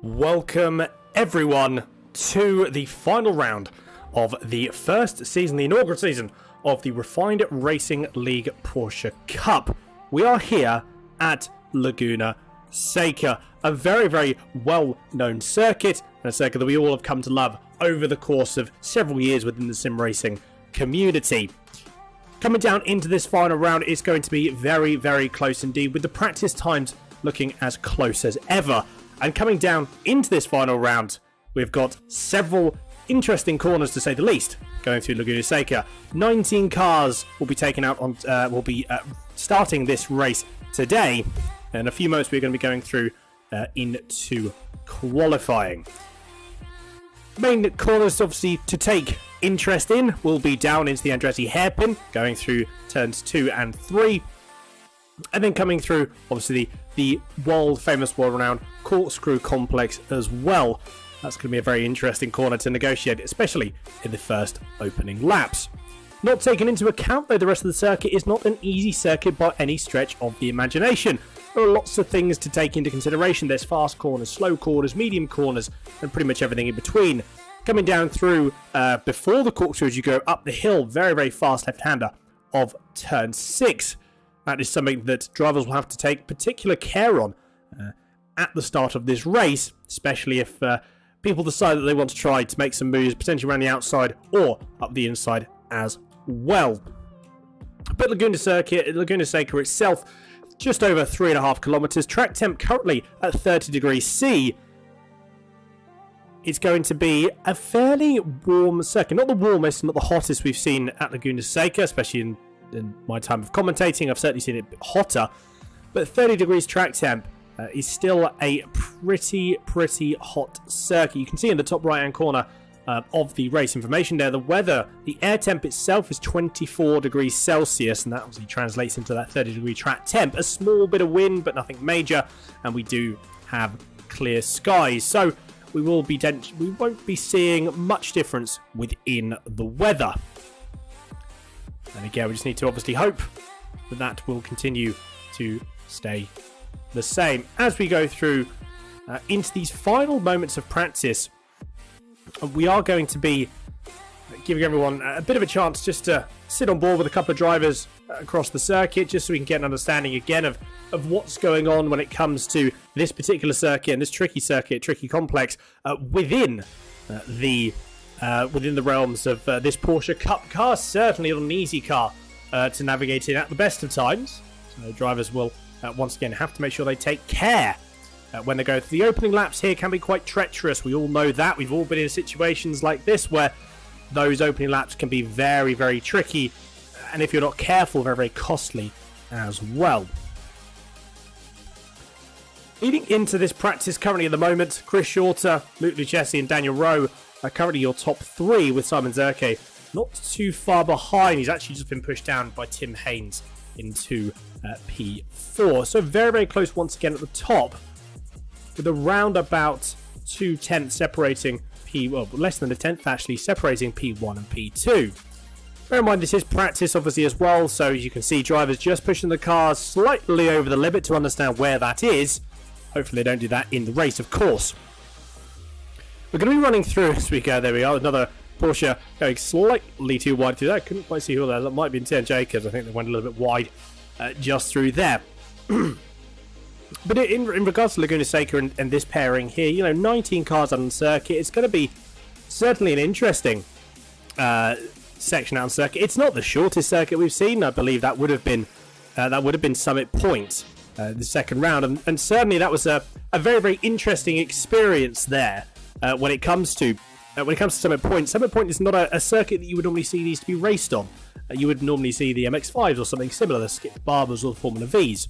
Welcome everyone to the final round of the first season, the inaugural season of the Refined Racing League Porsche Cup. We are here at Laguna, Seca, a very well-known circuit, and a circuit that we all have come to love over the course of several years within the sim racing community. Coming down into this final round is going to be very close indeed, with the practice times looking as close as ever. And coming down into this final round, we've got several interesting corners, to say the least, going through Laguna Seca. 19 cars will be taken out on, starting this race today. In a few moments, we're going to be going through into qualifying. Main corners, obviously, to take interest in will be down into the Andretti hairpin, going through turns 2 and 3. And then coming through, obviously, the famous world-renowned corkscrew complex as well. That's going to be a very interesting corner to negotiate, especially in the first opening laps. Not taken into account, though, the rest of the circuit is not an easy circuit by any stretch of the imagination. There are lots of things to take into consideration. There's fast corners, slow corners, medium corners, and pretty much everything in between. Coming down through before the corkscrew as you go up the hill, very fast left-hander of turn 6. That is something that drivers will have to take particular care on at the start of this race, especially if people decide that they want to try to make some moves, potentially around the outside or up the inside as well. But Laguna Seca itself, just over 3.5 kilometers. Track temp currently at 30 degrees C. It's going to be a fairly warm circuit. Not the warmest, not the hottest we've seen at Laguna Seca, especially in my time of commentating. I've certainly seen it a bit hotter. But 30 degrees track temp is still a pretty hot circuit. You can see in the top right-hand corner of the race information there, the weather, the air temp itself is 24 degrees Celsius, and that obviously translates into that 30 degree track temp. A small bit of wind, but nothing major, and we do have clear skies. So we won't be seeing much difference within the weather. And again, we just need to obviously hope that that will continue to stay the same. As we go through into these final moments of practice, we are going to be giving everyone a bit of a chance just to sit on board with a couple of drivers across the circuit, just so we can get an understanding again of what's going on when it comes to this particular circuit and this tricky complex within the realms of this Porsche Cup car. Certainly not an easy car to navigate in at the best of times. So drivers will once again have to make sure they take care when they go through. The opening laps here can be quite treacherous. We all know that. We've all been in situations like this where those opening laps can be very tricky, and if you're not careful, very costly as well. Leading into this practice currently at the moment, Chris Shorter, Luke Lucchesi and Daniel Rowe are currently your top 3, with Simon Zerke not too far behind. He's actually just been pushed down by Tim Haynes into P4. So very close once again at the top, with around about 2/10 separating less than a tenth actually, separating P1 and P2. Bear in mind this is practice obviously as well, so as you can see, drivers just pushing the cars slightly over the limit to understand where that is. Hopefully they don't do that in the race, of course. We're going to be running through as we go. There we are, another Porsche going slightly too wide through there. I couldn't quite see who that was. That might be Tim Jacobs. I think they went a little bit wide just through there. But in regards to Laguna Seca and this pairing here, 19 cars on the circuit. It's going to be certainly an interesting section out on circuit. It's not the shortest circuit we've seen. I believe that would have been Summit Point, the second round, and certainly that was a very interesting experience there. When it comes to Summit Point. Summit Point is not a circuit that you would normally see these to be raced on. You would normally see the MX-5s or something similar, the Skip Barbers or the Formula Vs.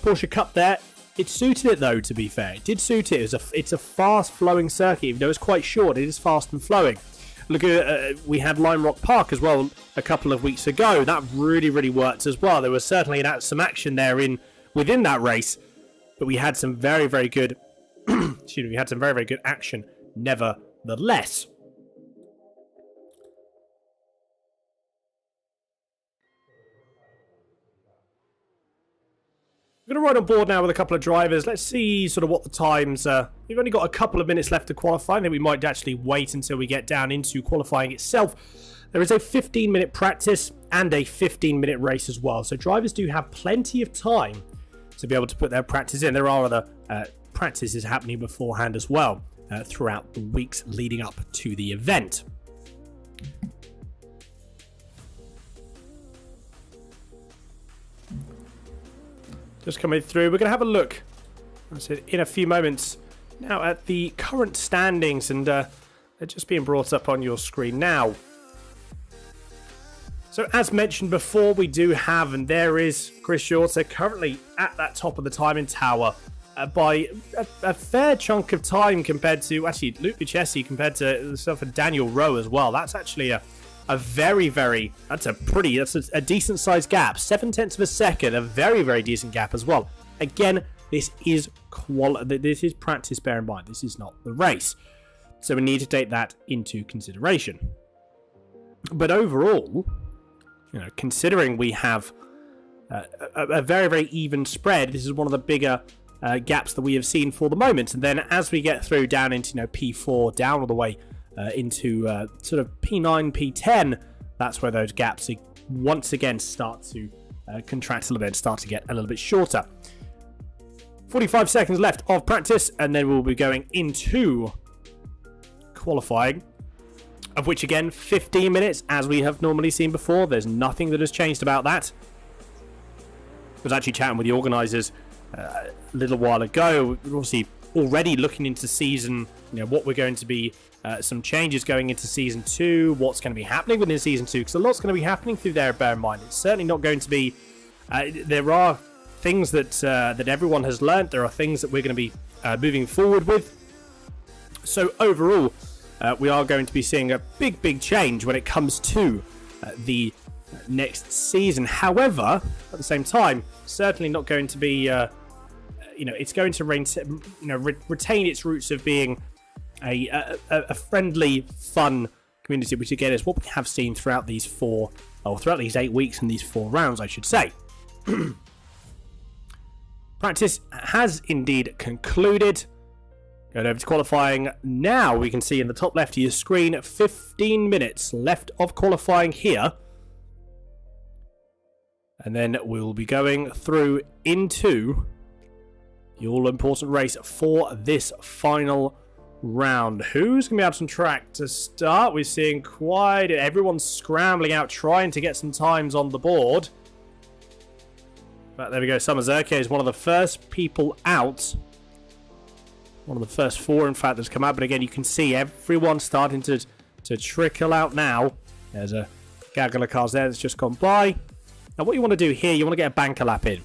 Porsche Cup there, it suited it though, to be fair. It did suit it. It's a fast-flowing circuit, even though it's quite short. It is fast and flowing. Look at we had Lime Rock Park as well a couple of weeks ago. That really worked as well. There was certainly some action there within that race, but we had some very good we had some very good action nevertheless. We're going to ride on board now with a couple of drivers. Let's see sort of what the times are. We've only got a couple of minutes left to qualify. I think we might actually wait until we get down into qualifying itself. There is a 15-minute practice and a 15-minute race as well. So drivers do have plenty of time to be able to put their practice in. There are other practices happening beforehand as well throughout the weeks leading up to the event. Just coming through. We're going to have a look, I said, in a few moments now at the current standings, and they're just being brought up on your screen now. So as mentioned before, we do have, and there is Chris Shorter currently at that top of the timing tower by a fair chunk of time compared to, actually, Luke Lucchesi compared to himself and Daniel Rowe as well. That's actually a very, that's a decent sized gap. 0.7 of a second, a very decent gap as well. Again, this is practice, bear in mind. This is not the race. So we need to take that into consideration. But overall, considering we have a very even spread, this is one of the bigger gaps that we have seen for the moment. And then as we get through down into P4, down all the way into sort of P9, P10, that's where those gaps once again start to contract a little bit and start to get a little bit shorter. 45 seconds left of practice, and then we'll be going into qualifying, of which again 15 minutes as we have normally seen before. There's nothing that has changed about that. I was actually chatting with the organisers a little while ago. We're obviously already looking into season, what we're going to be, some changes going into season 2, what's going to be happening within season 2, because a lot's going to be happening through there, bear in mind. It's certainly not going to be, there are things that everyone has learnt, there are things that we're going to be moving forward with. So overall, we are going to be seeing a big change when it comes to the next season. However, at the same time, certainly not going to be, it's going to retain its roots of being a friendly, fun community, which again is what we have seen throughout these 8 weeks and these 4 rounds, I should say. Practice has indeed concluded. Going over to qualifying now, we can see in the top left of your screen, 15 minutes left of qualifying here. And then we'll be going through into the all-important race for this final round. Who's going to be out on track to start? We're seeing everyone's scrambling out, trying to get some times on the board. But there we go. Summer Zerke is one of the first people out. One of the first 4, in fact, that's come out. But again, you can see everyone starting to trickle out now. There's a gaggle of cars there that's just gone by. Now, what you want to do here, you want to get a banker lap in.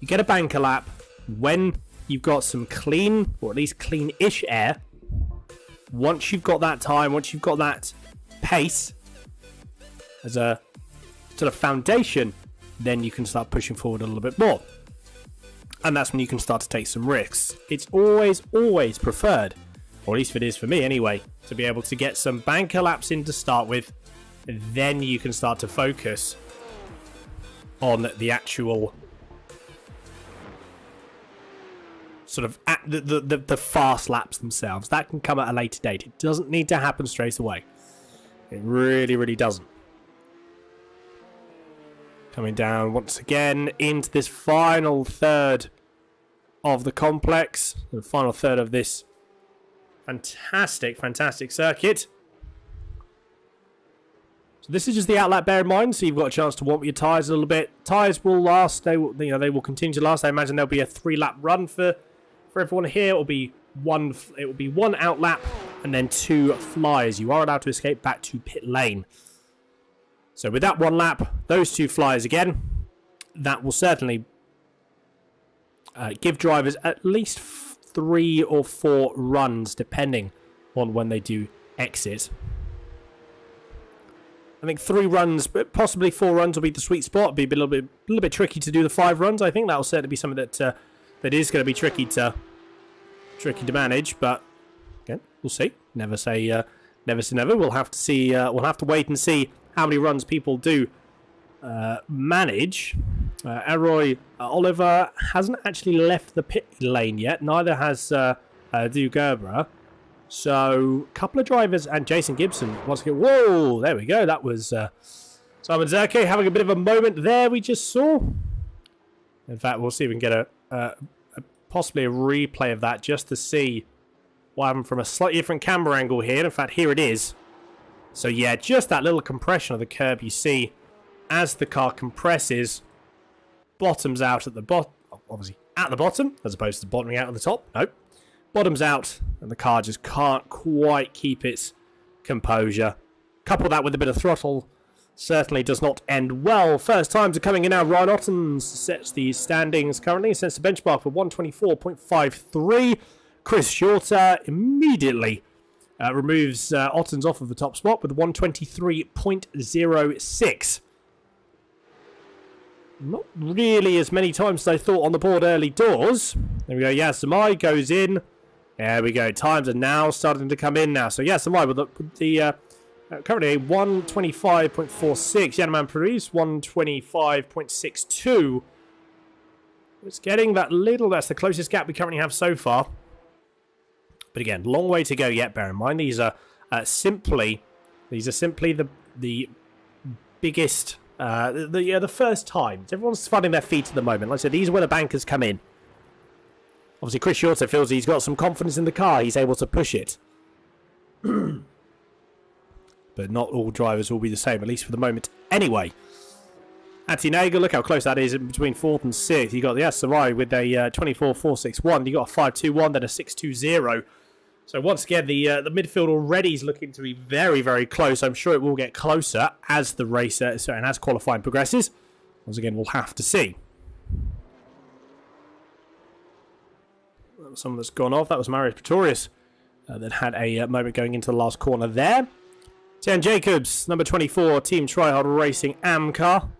You get a banker lap when you've got some clean, or at least clean-ish air. Once you've got that time, once you've got that pace as a sort of foundation, then you can start pushing forward a little bit more. And that's when you can start to take some risks. It's always preferred, or at least it is for me anyway, to be able to get some banker laps in to start with. And then you can start to focus on the actual sort of the fast laps themselves. That can come at a later date. It doesn't need to happen straight away. It really doesn't. Coming down once again into this final third of the complex. The final third of this fantastic circuit. So this is just the outlet, bear in mind, so you've got a chance to warm up your tyres a little bit. Tyres will last, they will continue to last. I imagine there'll be a 3-lap run for everyone here. It will be one out lap and then 2 flyers. You are allowed to escape back to pit lane. So with that 1 lap, those 2 flyers again, that will certainly give drivers at least 3 or 4 runs, depending on when they do exit. I think 3 runs, but possibly 4 runs will be the sweet spot. It'll be a little bit tricky to do the 5 runs. I think that will certainly be something that is going to be tricky to manage. But again, we'll see. Never say never. We'll have to see. We'll have to wait and see how many runs people do manage. Elroy Oliver hasn't actually left the pit lane yet. Neither has Du Gerber. So, a couple of drivers and Jason Gibson wants to go. Whoa, there we go. That was Simon Zerke having a bit of a moment there we just saw. In fact, we'll see if we can get possibly a replay of that just to see what happened from a slightly different camera angle here. In fact, here it is. So, yeah, just that little compression of the curb you see as the car compresses, bottoms out at the bottom, obviously at the bottom, as opposed to bottoming out at the top. Nope. Bottoms out, and the car just can't quite keep its composure. Couple that with a bit of throttle, certainly does not end well. First times are coming in now. Ryan Ottens sets the standings currently, sets the benchmark for 124.53. Chris Shorter immediately removes Ottens off of the top spot with 123.06. Not really as many times as I thought on the board early doors. There we go. Yasamai goes in. There we go. Times are now starting to come in now. So Yasamai with the currently a 125.46. Yanaman Paris 125.62. It's getting that little. That's the closest gap we currently have so far. But again, long way to go yet. Bear in mind these are simply the biggest. The first times. Everyone's finding their feet at the moment. Like I said, these are where the bankers come in. Obviously, Chris Shorter feels he's got some confidence in the car. He's able to push it. But not all drivers will be the same, at least for the moment. Anyway, Ati Nagel, look how close that is in between 4th and 6th. You got the Sarai with a 24.461. You got a 5.21, then a 6.20. So once again, the midfield already is looking to be very, very close. I'm sure it will get closer as the race and as qualifying progresses. Once again, we'll have to see. That was someone that's gone off. That was Marius Pretorius that had a moment going into the last corner there. Tian Jacobs, number 24, Team Tryhard Racing Amcar.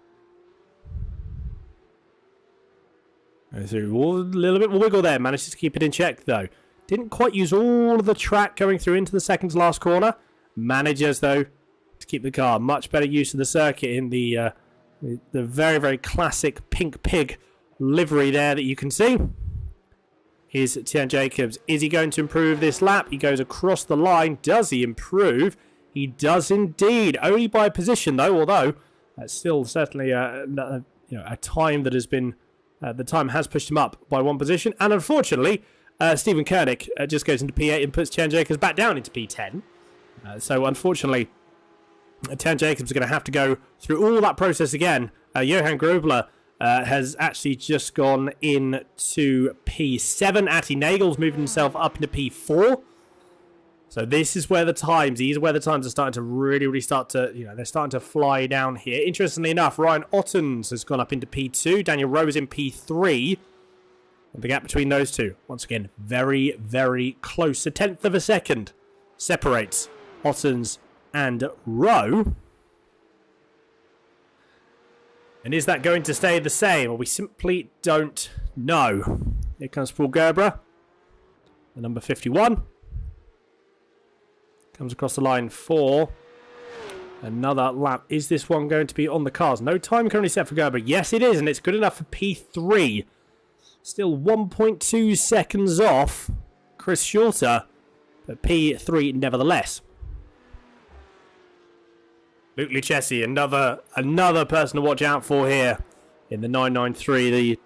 Through a little bit more wiggle there. Manages to keep it in check, though. Didn't quite use all of the track going through into the second to last corner. Manages, though, to keep the car. Much better use of the circuit in the very, very classic pink pig livery there that you can see. Here's Tian Jacobs. Is he going to improve this lap? He goes across the line. Does he improve? He does indeed. Only by position, though, although that's still certainly a time that has been... the time has pushed him up by one position. And unfortunately... Stephen Koenig just goes into P8 and puts Tian Jacobs back down into P10. So unfortunately, Tian Jacobs is going to have to go through all that process again. Johan Grobler has actually just gone into P7. Ati Nagel's moving himself up into P4. So this is where these are where the times are starting to really start to, they're starting to fly down here. Interestingly enough, Ryan Ottens has gone up into P2. Daniel Rowe is in P3. And the gap between those two, once again, very, very close. A tenth of a second separates Ottens and Rowe. And is that going to stay the same? Well, we simply don't know. Here comes Paul Gerber, the number 51. Comes across the line for another lap. Is this one going to be on the cars? No time currently set for Gerber. Yes, it is, and it's good enough for P3. Still 1.2 seconds off Chris Shorter, but P3 nevertheless. Luke Lucchesi, another person to watch out for here in the 993,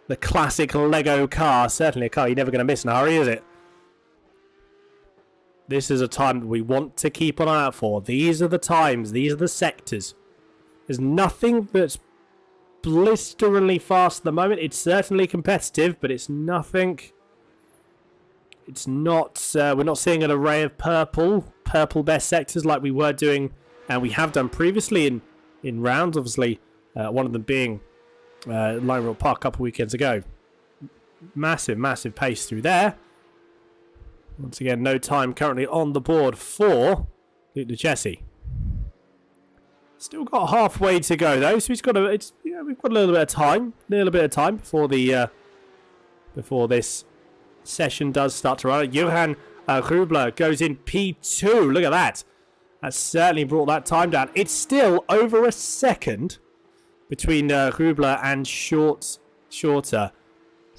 the classic Lego car. Certainly a car you're never going to miss in a hurry, is it? This is a time that we want to keep an eye out for. These are the times, these are the sectors. There's nothing that's blisteringly fast at the moment. It's certainly competitive, but it's nothing. It's not. We're not seeing an array of purple best sectors like we were doing, and we have done previously in rounds. Obviously, one of them being Lime Rock Park a couple of weekends ago. Massive pace through there. Once again, no time currently on the board for Luke Lucchesi. Still got halfway to go though, so we've got a little bit of time, before this session does start to run. Johan Grubler goes in P2. Look at that. That certainly brought that time down. It's still over a second between Rubler and Shorter. So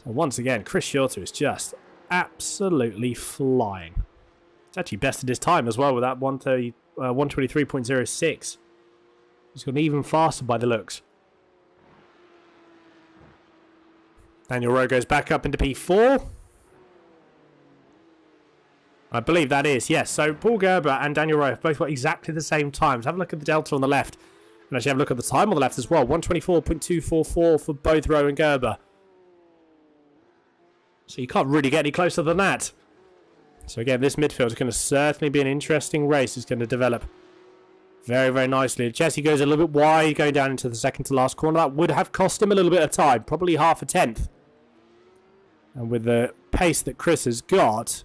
once again, Chris Shorter is just absolutely flying. It's actually bested his time as well with that 123.06. He's gone even faster by the looks. Daniel Rowe goes back up into P4. I believe that is, yes. So Paul Gerber and Daniel Rowe have both got exactly the same times. Have a look at the delta on the left. And actually have a look at the time on the left as well. 124.244 for both Rowe and Gerber. So you can't really get any closer than that. So again, this midfield is going to certainly be an interesting race. It's going to develop very, very nicely. Jesse goes a little bit wide, going down into the second to last corner. That would have cost him a little bit of time. Probably half a tenth. And with the pace that Chris has got,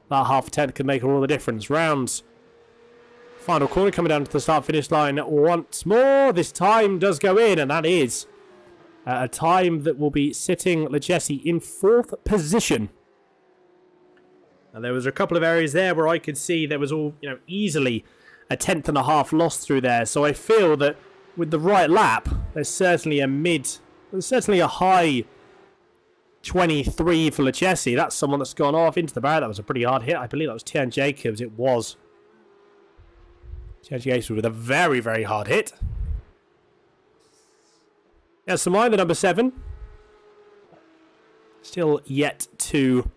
that half a tenth can make all the difference. Rounds. Final corner coming down to the start-finish line once more. This time does go in, and that is a time that will be sitting Lagesse in 4th position. And there was a couple of areas there where I could see there was all, easily a tenth and a half lost through there. So I feel that with the right lap, there's certainly a high 23 for Lagesse. That's someone that's gone off into the barrier. That was a pretty hard hit. I believe that was Tian Jacobs. It was. Tian Jacobs with a very, very hard hit. Now, Samai, the number 7. Still yet to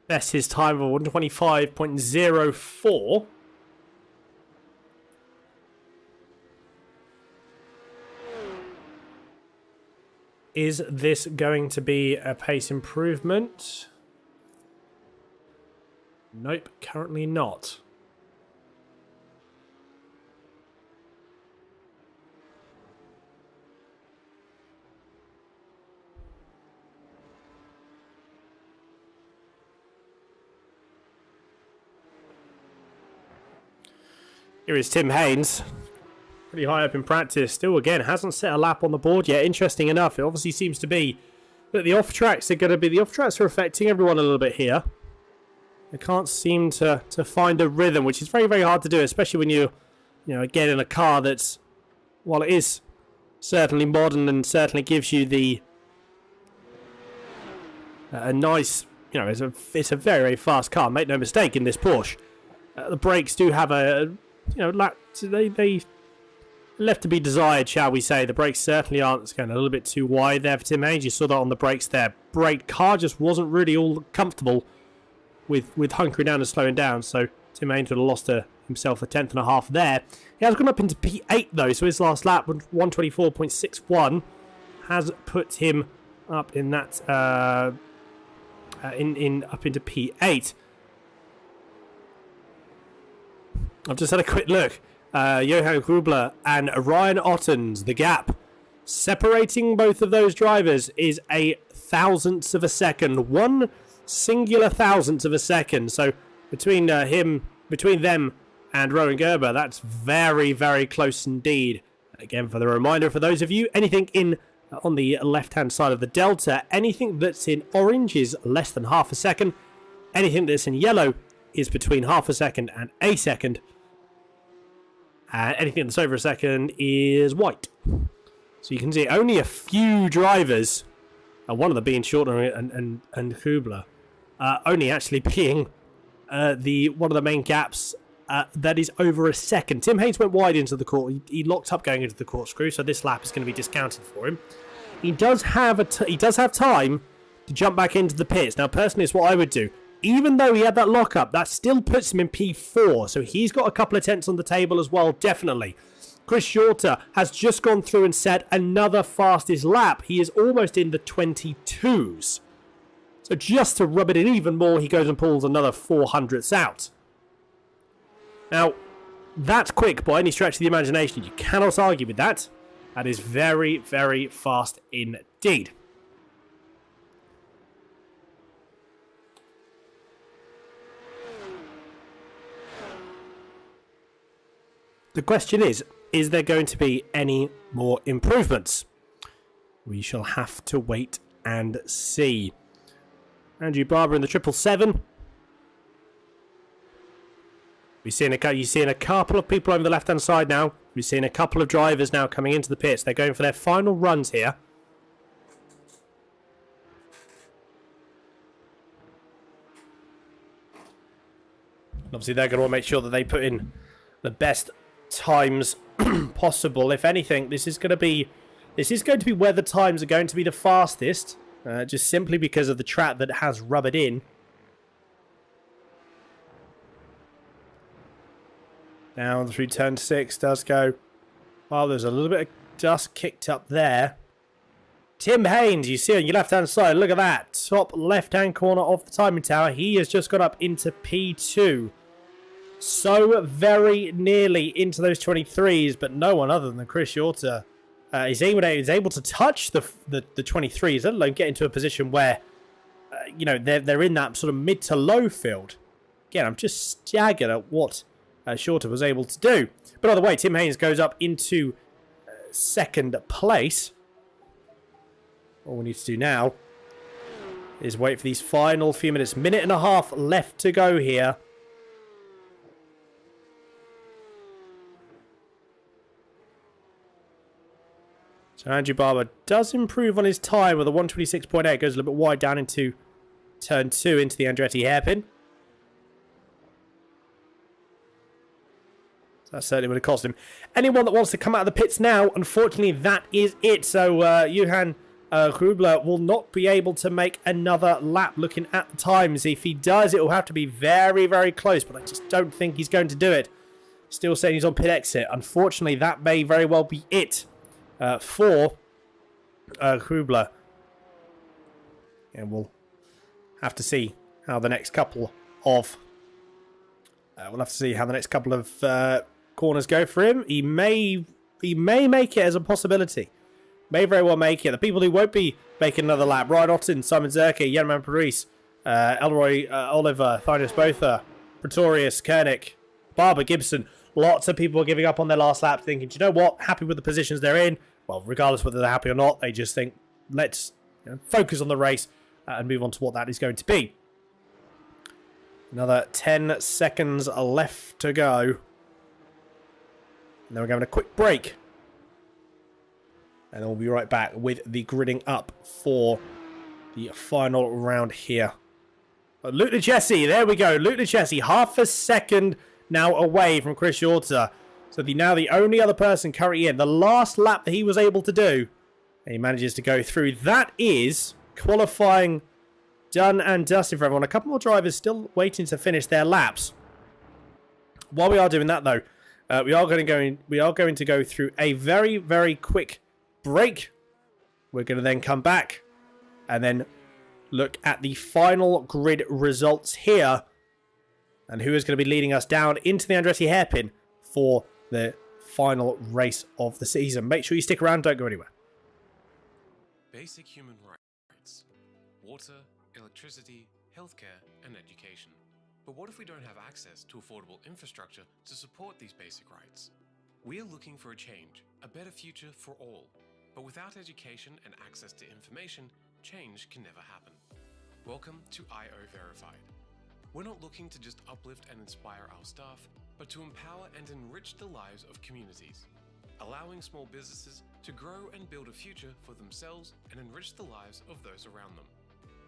best his time of 125.04. Is this going to be a pace improvement? Nope, currently not. Here is Tim Haynes. Pretty high up in practice. Still, again, hasn't set a lap on the board yet. Interesting enough, it obviously seems to be that the off-tracks are affecting everyone a little bit here. They can't seem to find a rhythm, which is very, very hard to do, especially when you get in a car that's, while it is certainly modern and certainly gives you the a nice, it's a very, very fast car. Make no mistake in this Porsche. The brakes do have a, they left to be desired, shall we say. The brakes certainly aren't. It's going a little bit too wide there for Tim Haynes. You saw that on the brakes there. Car just wasn't really all comfortable with hunkering down and slowing down. So Tim Haynes would have lost himself a tenth and a half there. He has gone up into P8 though. So his last lap, 124.61, has put him up in that up into P8. I've just had a quick look. Johan Grubler and Ryan Ottens, the gap separating both of those drivers is a thousandth of a second. One singular thousandth of a second. So between them and Rowan Gerber, that's very, very close indeed. Again, for the reminder for those of you, anything on the left-hand side of the delta, anything that's in orange is less than half a second. Anything that's in yellow is between half a second and a second. And anything that's over a second is white. So you can see only a few drivers, one of them being Shorter and Hubler, only actually being one of the main gaps that is over a second. Tim Haynes went wide into the court. He locked up going into the corkscrew, so this lap is going to be discounted for him. He does have time to jump back into the pits. Now, personally, it's what I would do. Even though he had that lockup, that still puts him in P4. So he's got a couple of tenths on the table as well, definitely. Chris Shorter has just gone through and set another fastest lap. He is almost in the 22s. So just to rub it in even more, he goes and pulls another 400ths out. Now, that's quick by any stretch of the imagination. You cannot argue with that. That is very, very fast indeed. The question is there going to be any more improvements? We shall have to wait and see. Andrew Barber in the 777. You're seeing a couple of people over the left-hand side now. We've seen a couple of drivers now coming into the pits. They're going for their final runs here. Obviously, they're going to want to make sure that they put in the best times possible. If anything, this is going to be where the times are going to be the fastest, just simply because of the track that has rubbered in. Down through turn 6 does go. Well, there's a little bit of dust kicked up there. Tim Haynes, you see on your left-hand side, look at that. Top left-hand corner of the timing tower. He has just got up into P2. So very nearly into those 23s, but no one other than Chris Shorter is able to touch the 23s, let alone get into a position where, they're in that sort of mid to low field. Again, I'm just staggered at what Shorter was able to do. But either way, Tim Haynes goes up into second place. All we need to do now is wait for these final few minutes. Minute and a half left to go here. So Andrew Barber does improve on his time with a 126.8. Goes a little bit wide down into turn 2 into the Andretti hairpin. So that certainly would have cost him. Anyone that wants to come out of the pits now, unfortunately, that is it. So Johan Grubler will not be able to make another lap looking at the times. If he does, it will have to be very, very close, but I just don't think he's going to do it. Still saying he's on pit exit. Unfortunately, that may very well be it for Grubler. And we'll have to see how the next couple of corners go for him. He may make it as a possibility. May very well make it. The people who won't be making another lap: Ryan Otten, Simon Zerke, Jan Paris, Elroy Oliver, Thinus Botha, Pretorius, Koenig, Barber, Gibson. Lots of people are giving up on their last lap, thinking, do you know what? Happy with the positions they're in. Well, regardless whether they're happy or not, they just think, let's focus on the race and move on to what that is going to be. Another 10 seconds left to go. And then we're going to a quick break. And then we'll be right back with the gridding up for the final round here. Luke Jesse, there we go. Luke Jesse, half a second now away from Chris Shorter. So now the only other person currently in. The last lap that he was able to do, and he manages to go through. That is qualifying done and dusted for everyone. A couple more drivers still waiting to finish their laps. While we are doing that, though, we are going to go through a very, very quick break. We're going to then come back and then look at the final grid results here and who is going to be leading us down into the Andretti hairpin for the final race of the season. Make sure you stick around, don't go anywhere. Basic human rights: water, electricity, healthcare, and education. But what if we don't have access to affordable infrastructure to support these basic rights? We are looking for a change, a better future for all. But without education and access to information, change can never happen. Welcome to IO Verified. We're not looking to just uplift and inspire our staff, but to empower and enrich the lives of communities, allowing small businesses to grow and build a future for themselves and enrich the lives of those around them.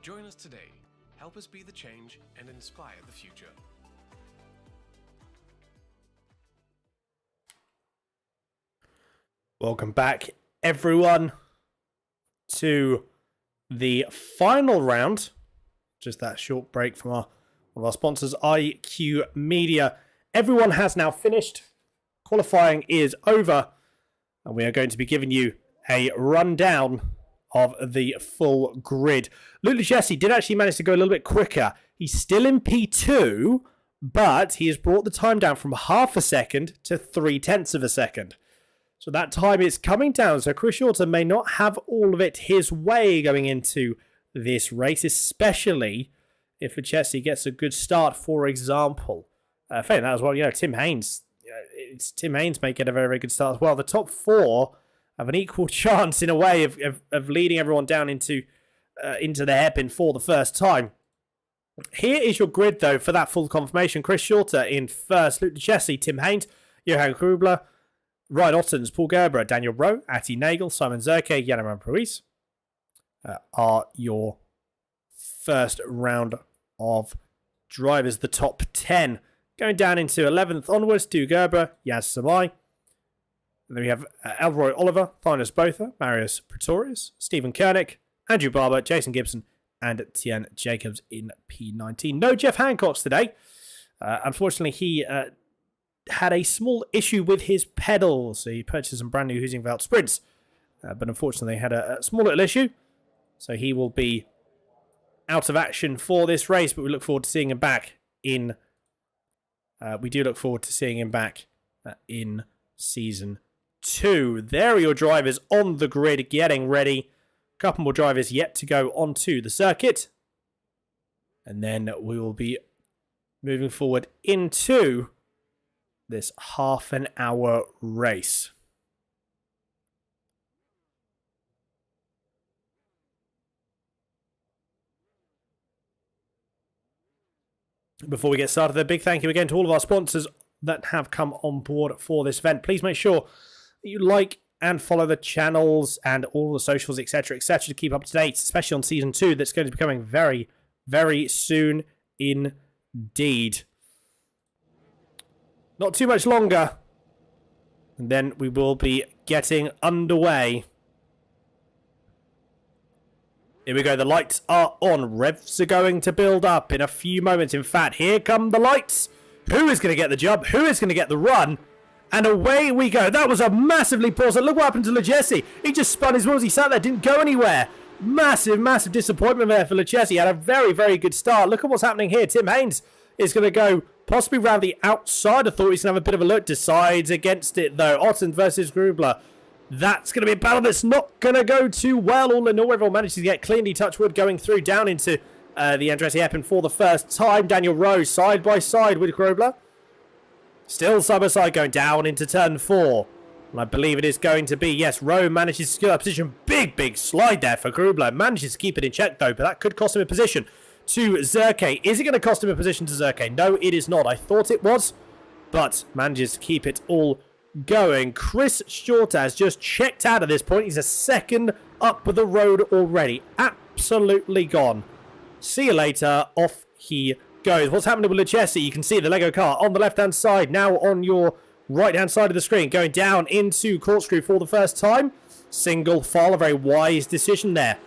Join us today. Help us be the change and inspire the future. Welcome back, everyone, to the final round. Just that short break from one of our sponsors, IQ Media. Everyone has now finished. Qualifying is over. And we are going to be giving you a rundown of the full grid. Luke Jesse did actually manage to go a little bit quicker. He's still in P2, but he has brought the time down from half a second to 0.3 of a second. So that time is coming down. So Chris Shorter may not have all of it his way going into this race, especially if Jesse gets a good start, for example. Failing that as well, Tim Haynes. Tim Haynes may get a very, very good start as well. The top four have an equal chance in a way of leading everyone down into the hairpin for the first time. Here is your grid, though, for that full confirmation. Chris Shorter in first, Luke Jesse, Tim Haynes, Johan Grubler, Ryan Ottens, Paul Gerber, Daniel Rowe, Atti Nagel, Simon Zerke, Yanniman Pruis are your first round of drivers. The top 10 going down into 11th onwards to Gerber, Yaz Samai. And then we have Elroy Oliver, Thinus Botha, Marius Pretorius, Stephen Koenig, Andrew Barber, Jason Gibson, and Tien Jacobs in P19. No Jeff Hancocks today. Unfortunately, he had a small issue with his pedals. So he purchased some brand new Huizinveld Sprints. But unfortunately, they had a small little issue. So he will be out of action for this race. But we look forward to seeing him back in... we do look forward to seeing him back in Season 2. There are your drivers on the grid getting ready. A couple more drivers yet to go onto the circuit. And then we will be moving forward into this half an hour race. Before we get started, a big thank you again to all of our sponsors that have come on board for this event. Please make sure that you like and follow the channels and all the socials, etc., to keep up to date, especially on Season 2 that's going to be coming very, very soon indeed. Not too much longer, and then we will be getting underway. Here we go, the lights are on. Revs are going to build up in a few moments. In fact, here come the lights. Who is going to get the job? Who is going to get the run? And away we go. That was a massively poor start. Look what happened to Lechesi. He just spun his wheels. He sat there, didn't go anywhere. Massive, massive disappointment there for Lechesi. He had a very, very good start. Look at what's happening here. Tim Haynes is going to go possibly round the outside. I thought he's going to have a bit of a look. Decides against it, though. Otten versus Grubler. That's going to be a battle that's not going to go too well. All in all, everyone manages to get cleanly, touch wood, going through down into the Andretti Eppen for the first time. Daniel Rowe side by side with Grubler. Still side by side going down into turn 4. And I believe it is going to be, yes, Rowe manages to secure that position. Big, big slide there for Grubler. Manages to keep it in check, though, but that could cost him a position to Zerke. Is it going to cost him a position to Zerke? No, it is not. I thought it was, but manages to keep it all going. Chris Shorter has just checked out at this point. He's a second up the road already. Absolutely gone. See you later. Off he goes. What's happening with Lechesi? You can see the Lego car on the left-hand side. Now on your right-hand side of the screen. Going down into corkscrew for the first time. Single file. A very wise decision there.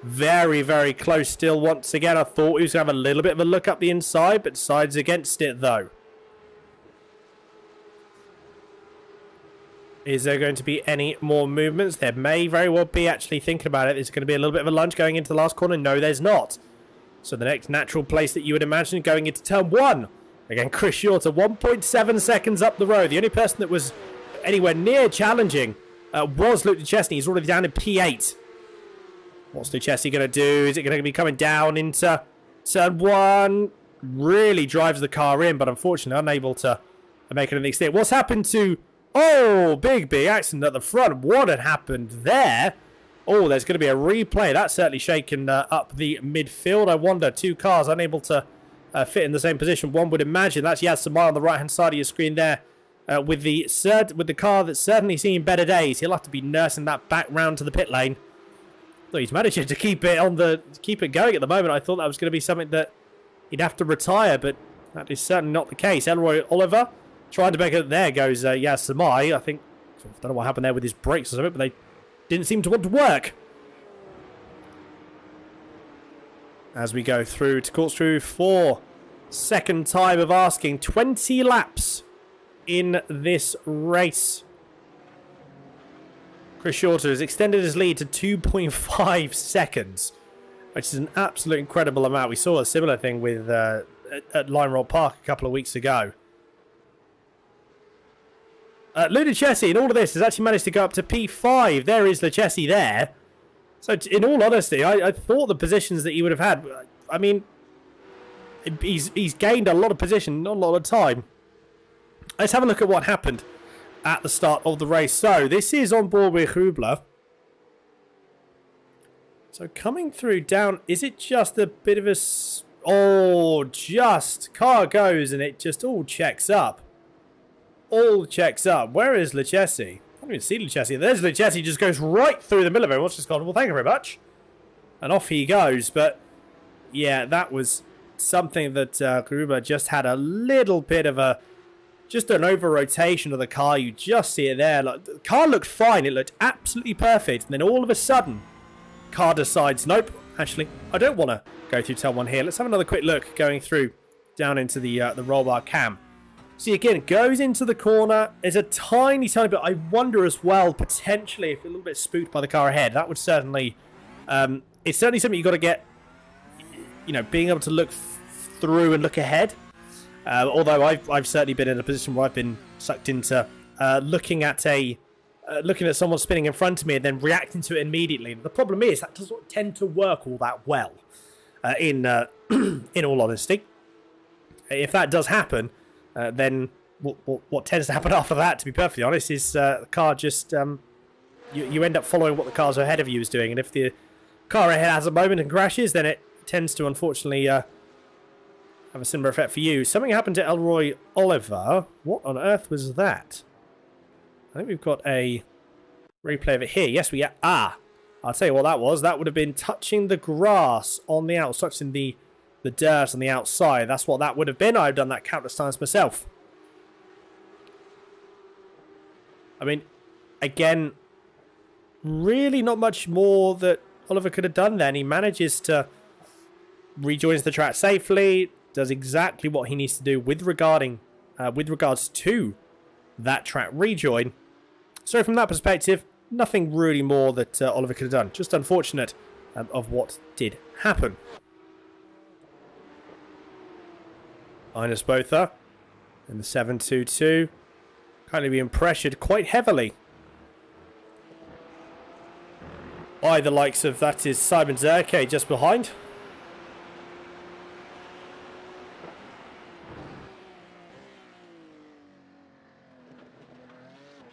Very, very close still once again. I thought he was going to have a little bit of a look up the inside, but decides against it though. Is there going to be any more movements? There may very well be, actually, thinking about it. There's going to be a little bit of a lunge going into the last corner. No, there's not. So the next natural place that you would imagine going into turn 1. Again, Chris Shorter, 1.7 seconds up the road. The only person that was anywhere near challenging was Luke Duchesne. He's already down in P8. What's Duchesne going to do? Is it going to be coming down into turn 1? Really drives the car in, but unfortunately unable to make anything stick. What's happened to... Oh, big accident at the front. What had happened there? Oh, there's going to be a replay. That's certainly shaken up the midfield. I wonder, 2 cars unable to fit in the same position. One would imagine that's Yaz Samar on the right-hand side of your screen there with the car that's certainly seen better days. He'll have to be nursing that back round to the pit lane. So he's managing to keep it going at the moment. I thought that was going to be something that he'd have to retire, but that is certainly not the case. Elroy Oliver trying to make it. There goes Yaz Samai. I think, I don't know what happened there with his brakes or something, but they didn't seem to want to work. As we go through to corkscrew for second time of asking. 20 laps in this race. Chris Shorter has extended his lead to 2.5 seconds, which is an absolute incredible amount. We saw a similar thing with at Lime Roll Park a couple of weeks ago. Luda Chessie, in all of this, has actually managed to go up to P5. There is Lechesi there. So, in all honesty, I thought the positions that he would have had... I mean, he's gained a lot of position, not a lot of time. Let's have a look at what happened at the start of the race. So, this is on board with Hubler. So, coming through down, is it just a bit of a... Oh, just car goes and it just all checks up. all checks up. Where is Lucchesi? I don't even see Lucchesi. There's Lucchesi, just goes right through the middle of it. What's just gone? Well, thank you very much. And off he goes. But yeah, that was something that Gruber just had a little bit of just an over rotation of the car. You just see it there. Like, the car looked fine. It looked absolutely perfect. And then all of a sudden, car decides, nope, actually, I don't want to go through turn one here. Let's have another quick look going through down into the roll bar cam. See, again, it goes into the corner. There's a tiny bit. I wonder as well, potentially, if a little bit spooked by the car ahead. That would certainly... it's certainly something you've got to get, being able to look through and look ahead. Although I've certainly been in a position where I've been sucked into looking at someone spinning in front of me and then reacting to it immediately. The problem is that doesn't tend to work all that well, in all honesty. If that does happen, then what tends to happen after that, to be perfectly honest, is the car just... you end up following what the cars ahead of you is doing. And if the car ahead has a moment and crashes, then it tends to, unfortunately, have a similar effect for you. Something happened to Elroy Oliver. What on earth was that? I think we've got a replay of it here. Yes, we... I'll tell you what that was. That would have been touching the grass on the outside, touching the dirt on the outside. That's what that would have been. I've done that countless times myself. I mean, again, really not much more that Oliver could have done then. He manages to rejoins the track safely, does exactly what he needs to do with regards to that track rejoin. So from that perspective, nothing really more that Oliver could have done. Just unfortunate of what did happen. Linus Botha in the 722, currently being pressured quite heavily by the likes of, that is Simon Zerke just behind.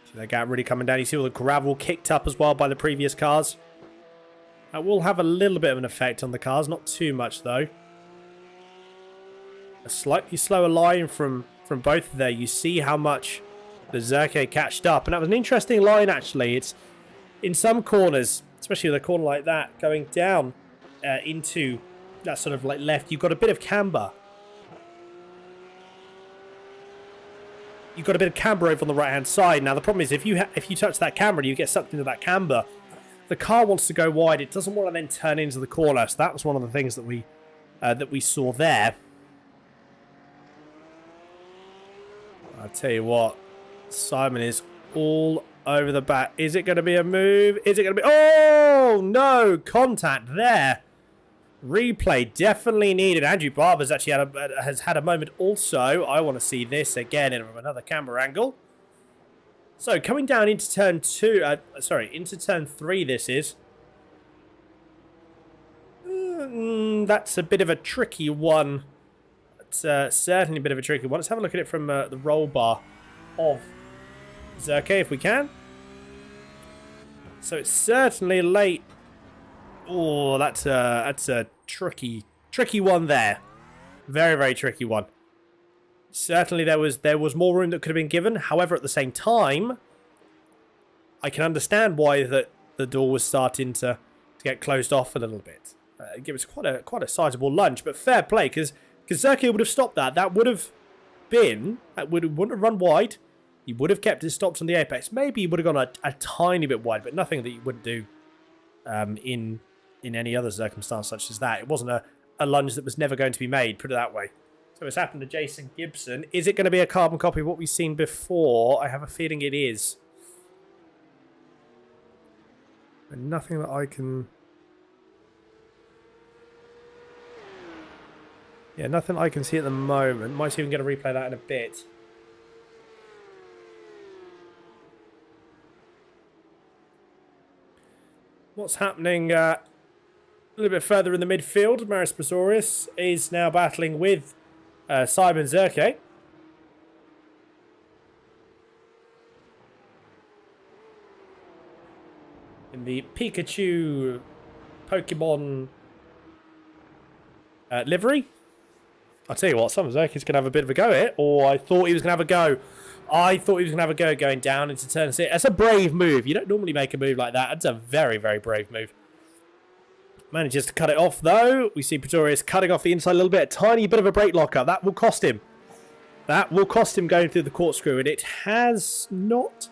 See that gap really coming down. You see all the gravel kicked up as well by the previous cars. That will have a little bit of an effect on the cars, not too much though. A slightly slower line from both there. You see how much the Zerke catched up. And that was an interesting line, actually. It's in some corners, especially with a corner like that, going down into that sort of like left, you've got a bit of camber. You've got a bit of camber over on the right-hand side. Now, the problem is if you touch that camber and you get sucked into that camber, the car wants to go wide. It doesn't want to then turn into the corner. So that was one of the things that we saw there. I'll tell you what, Simon is all over the back. Is it going to be a move? Is it going to be... Oh, no! Contact there. Replay definitely needed. Andrew Barber's actually has had a moment also. I want to see this again in another camera angle. So, coming down into turn into turn 3 this is. That's a bit of a tricky one. It's certainly a bit of a tricky one. Let's have a look at it from the roll bar of Zerke if we can. So it's certainly late. Oh, that's a tricky one there. Very, very tricky one. Certainly there was more room that could have been given. However, at the same time, I can understand why the door was starting to get closed off a little bit. It was quite a sizable lunge, but fair play because Zerke would have stopped that. That would have been... wouldn't have run wide. He would have kept it stopped on the apex. Maybe he would have gone a tiny bit wide, but nothing that you wouldn't do in any other circumstance such as that. It wasn't a lunge that was never going to be made, put it that way. So it's happened to Jason Gibson. Is it going to be a carbon copy of what we've seen before? I have a feeling it is. And nothing that I can... Yeah, nothing I can see at the moment. Might even get to replay that in a bit. What's happening a little bit further in the midfield? Maris Pistorius is now battling with Simon Zerke. In the Pikachu Pokemon livery. I'll tell you what, Simon Zerke's going to have a bit of a go at it, or I thought he was going to have a go I thought he was going to have a go going down into turn 6. That's a brave move. You don't normally make a move like that. That's a very, very brave move. Manages to cut it off, though. We see Pretorius cutting off the inside a little bit. A tiny bit of a brake locker. That will cost him. That will cost him going through the corkscrew. And it has not...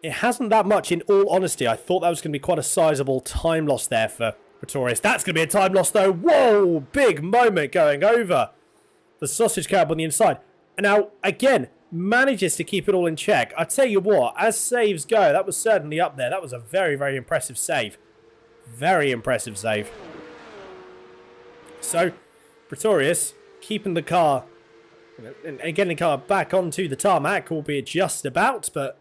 It hasn't that much, in all honesty. I thought that was going to be quite a sizable time loss there for Pretorius. That's going to be a time loss, though. Whoa! Big moment going over the sausage curb on the inside. And now, again, manages to keep it all in check. I tell you what, as saves go, that was certainly up there. That was a very, very impressive save. Very impressive save. So, Pretorius keeping the car, and getting the car back onto the tarmac, albeit just about, but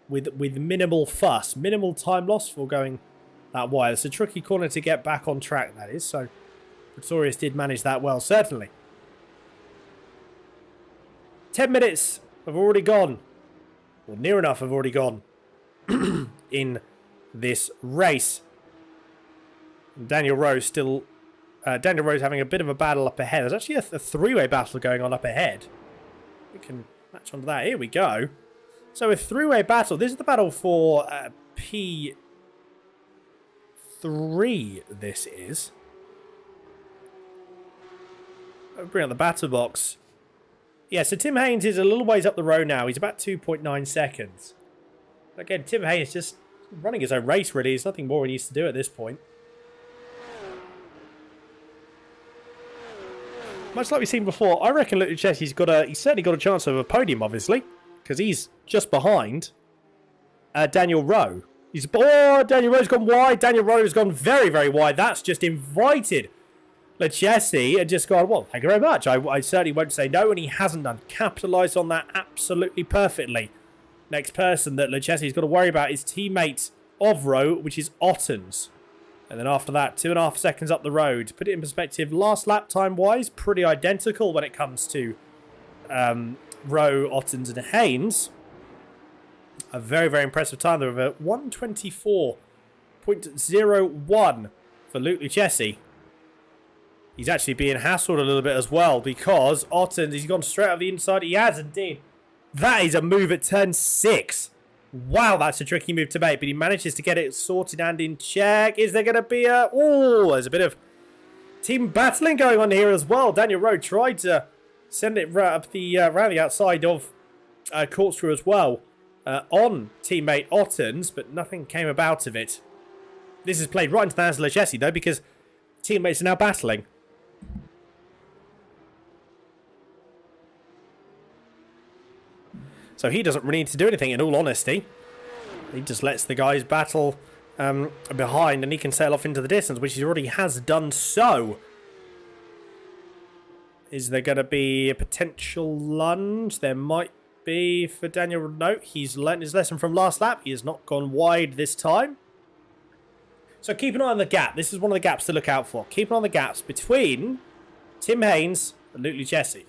with minimal fuss. Minimal time loss for going that wide. It's a tricky corner to get back on track, that is. So, Pretorius did manage that well, certainly. 10 minutes have already gone. Well, near enough have already gone in this race. And Daniel Rose still... Daniel Rose having a bit of a battle up ahead. There's actually a three-way battle going on up ahead. We can match onto that. Here we go. So a three-way battle. This is the battle for P3, this is. I'll bring out the battle box. Yeah, so Tim Haynes is a little ways up the road now. He's about 2.9 seconds. Again, Tim Haynes just running his own race, really. There's nothing more he needs to do at this point. Much like we've seen before, I reckon Luke Chessie's certainly got a chance of a podium, obviously. Because he's just behind Daniel Rowe. Daniel Rowe's gone wide. Daniel Rowe's gone very, very wide. That's just invited Lechesi and just gone, well, thank you very much. I certainly won't say no, and he hasn't done. Capitalised on that absolutely perfectly. Next person that Lechesi's got to worry about is teammate of Rowe, which is Ottens. And then after that, 2.5 seconds up the road. Put it in perspective, last lap time-wise, pretty identical when it comes to Rowe, Ottens and Haynes. A very, very impressive time. They're over 124.01 for Luke Lechesi. He's actually being hassled a little bit as well because Ottens, he's gone straight out the inside. He has indeed. That is a move at turn 6. Wow, that's a tricky move to make, but he manages to get it sorted and in check. Is there going to be a... Oh, there's a bit of team battling going on here as well. Daniel Rowe tried to send it right up the around the outside of corkscrew as well on teammate Ottens, but nothing came about of it. This is played right into the hands of Lechesi, though, because teammates are now battling. So he doesn't really need to do anything, in all honesty. He just lets the guys battle behind, and he can sail off into the distance, which he already has done so. Is there going to be a potential lunge? There might be for Daniel. No, he's learnt his lesson from last lap. He has not gone wide this time. So keep an eye on the gap. This is one of the gaps to look out for. Keep an eye on the gaps between Tim Haynes and Luke Lechesi.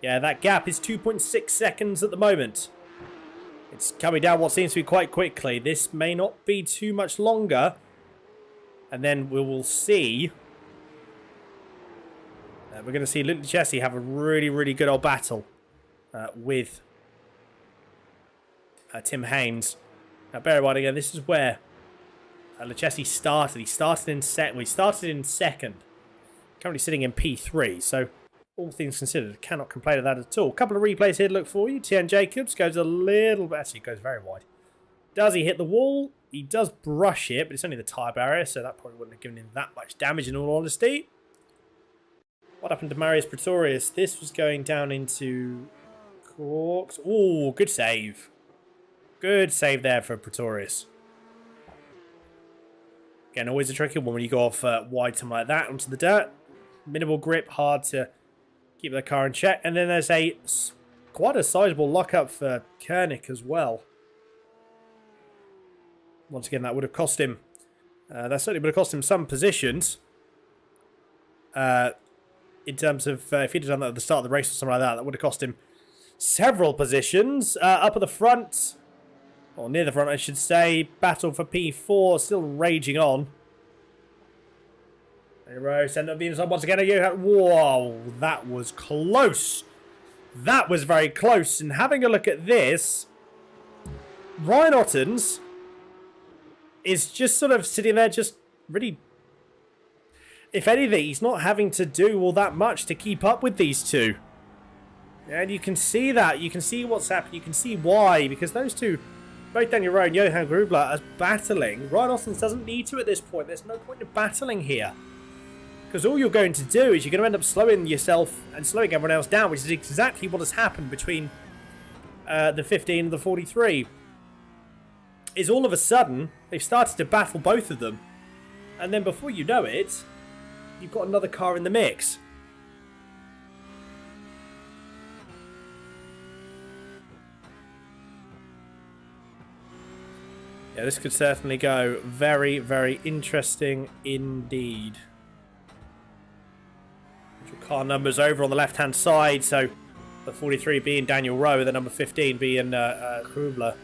Yeah, that gap is 2.6 seconds at the moment. It's coming down what seems to be quite quickly. This may not be too much longer. And then we will see. We're going to see Luke Lechesi have a really, really good old battle with Tim Haynes. Now, bear in mind again, this is where Lechesi started. He started in second. Currently sitting in P3, so all things considered, cannot complain of that at all. A couple of replays here to look for you. Tian Jacobs goes a little bit, actually goes very wide. Does he hit the wall? He does brush it, but it's only the tyre barrier, so that probably wouldn't have given him that much damage in all honesty. What happened to Marius Pretorius? This was going down into Corks. Oh, good save. Good save there for Pretorius. Again, always a tricky one when you go off wide something like that onto the dirt. Minimal grip, hard to keep the car in check. And then there's quite a sizable lockup for Koenig as well. Once again, that would have cost him. That certainly would have cost him some positions. In terms of if he'd have done that at the start of the race or something like that, that would have cost him several positions. Up at the front, or near the front, I should say. Battle for P4 still raging on. Rowe, centre being inside once again. Whoa, that was close. That was very close. And having a look at this, Ryan Ottens is just sort of sitting there, just really. If anything, he's not having to do all that much to keep up with these two. And you can see that. You can see what's happening. You can see why. Because those two, both Daniel Rowe and Johan Grubler, are battling. Ryan Ottens doesn't need to at this point. There's no point in battling here. Because all you're going to do is you're going to end up slowing yourself and slowing everyone else down, which is exactly what has happened between the 15 and the 43. Is all of a sudden, they've started to battle both of them. And then before you know it, you've got another car in the mix. Yeah, this could certainly go very, very interesting indeed. Car numbers over on the left-hand side, so the 43 being Daniel Rowe, the number 15 being Grubler.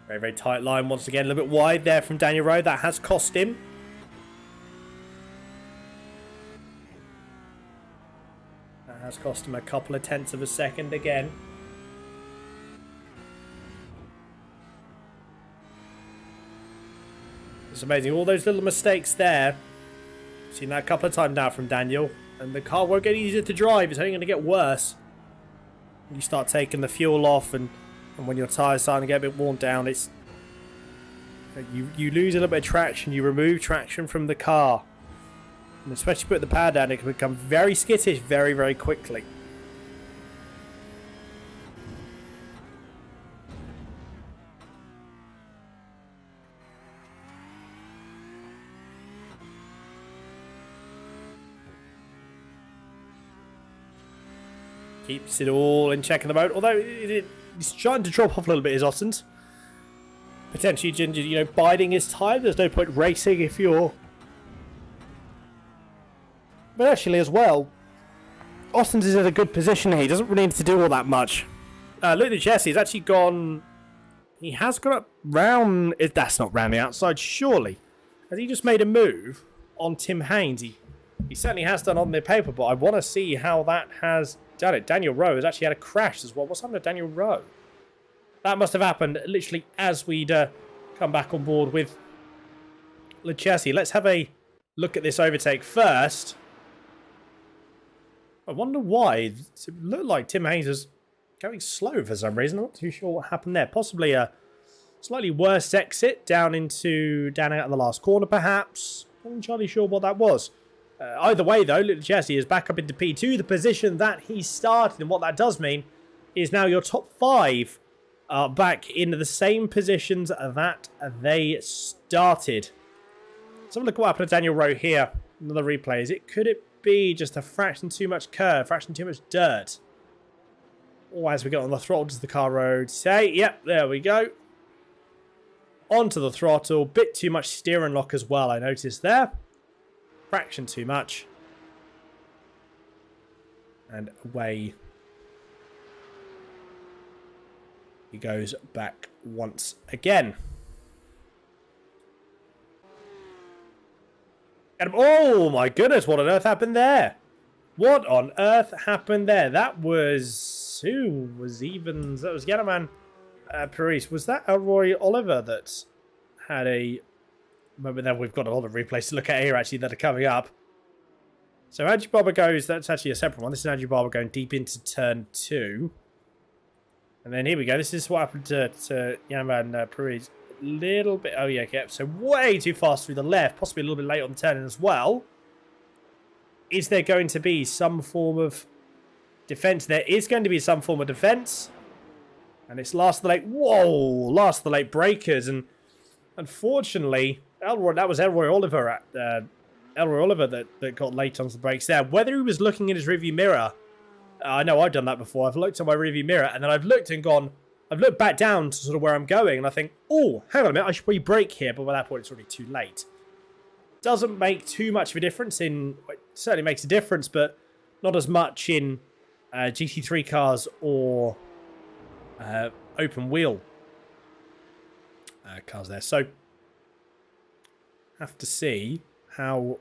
Very, very tight line once again. A little bit wide there from Daniel Rowe. That has cost him. That has cost him a couple of tenths of a second again. It's amazing. All those little mistakes there. Seen that a couple of times now from Daniel. And the car won't get easier to drive. It's only going to get worse. When you start taking the fuel off and when your tyres starting to get a bit worn down, it's you lose a little bit of traction. You remove traction from the car. And especially put the power down, it can become very skittish very, very quickly. Keeps it all in check in the mode, although he's trying to drop off a little bit, his Ottens. Potentially, Ginger, biding his time. There's no point racing if you're... But actually, as well, Ottens is in a good position here. He doesn't really need to do all that much. Look at Jesse. He's actually gone... He has got up round... That's not round the outside, surely. Has he just made a move on Tim Haynes? He certainly has done on the paper, but I want to see how that has... done it. Daniel Rowe has actually had a crash as well. What's happened to Daniel Rowe? That must have happened literally as we'd come back on board with Lechesi. Let's have a look at this overtake first. I wonder why. It looked like Tim Haynes was going slow for some reason. I'm not too sure what happened there. Possibly a slightly worse exit down out of the last corner, perhaps. I'm not entirely sure what that was. Either way, though, Little Jesse is back up into P2, the position that he started. And what that does mean is now your top 5 are back in the same positions that they started. Let's have a look at what happened to Daniel Rowe here. Another replay. Could it be just a fraction too much curve, fraction too much dirt? Or as we get on the throttle, does the car road say, yep, there we go. Onto the throttle. Bit too much steering lock as well, I noticed there. Fraction too much. And away he goes back once again. And oh my goodness, what on earth happened there? What on earth happened there? That was... Who was Evans? That was Yanaman Paris. Was that Roy Oliver that had a... But then we've got a lot of replays to look at here, actually, that are coming up. So Andrew Barber goes... That's actually a separate one. This is Andrew Barber going deep into turn 2. And then here we go. This is what happened to Yanaman Paris. Little bit... Oh, yeah, okay. So way too fast through the left. Possibly a little bit late on the turn as well. Is there going to be some form of defence? There is going to be some form of defence. And it's last of the late... Whoa! Last of the late breakers. And unfortunately... that was Elroy Oliver that got late onto the brakes there. Whether he was looking in his rearview mirror, I know I've done that before. I've looked at my rearview mirror and then I've looked and gone. I've looked back down to sort of where I'm going and I think, oh, hang on a minute, I should probably brake here. But by that point, it's already too late. Doesn't make too much of a difference. It certainly makes a difference, but not as much in GT3 cars or open wheel cars there. So have to see how.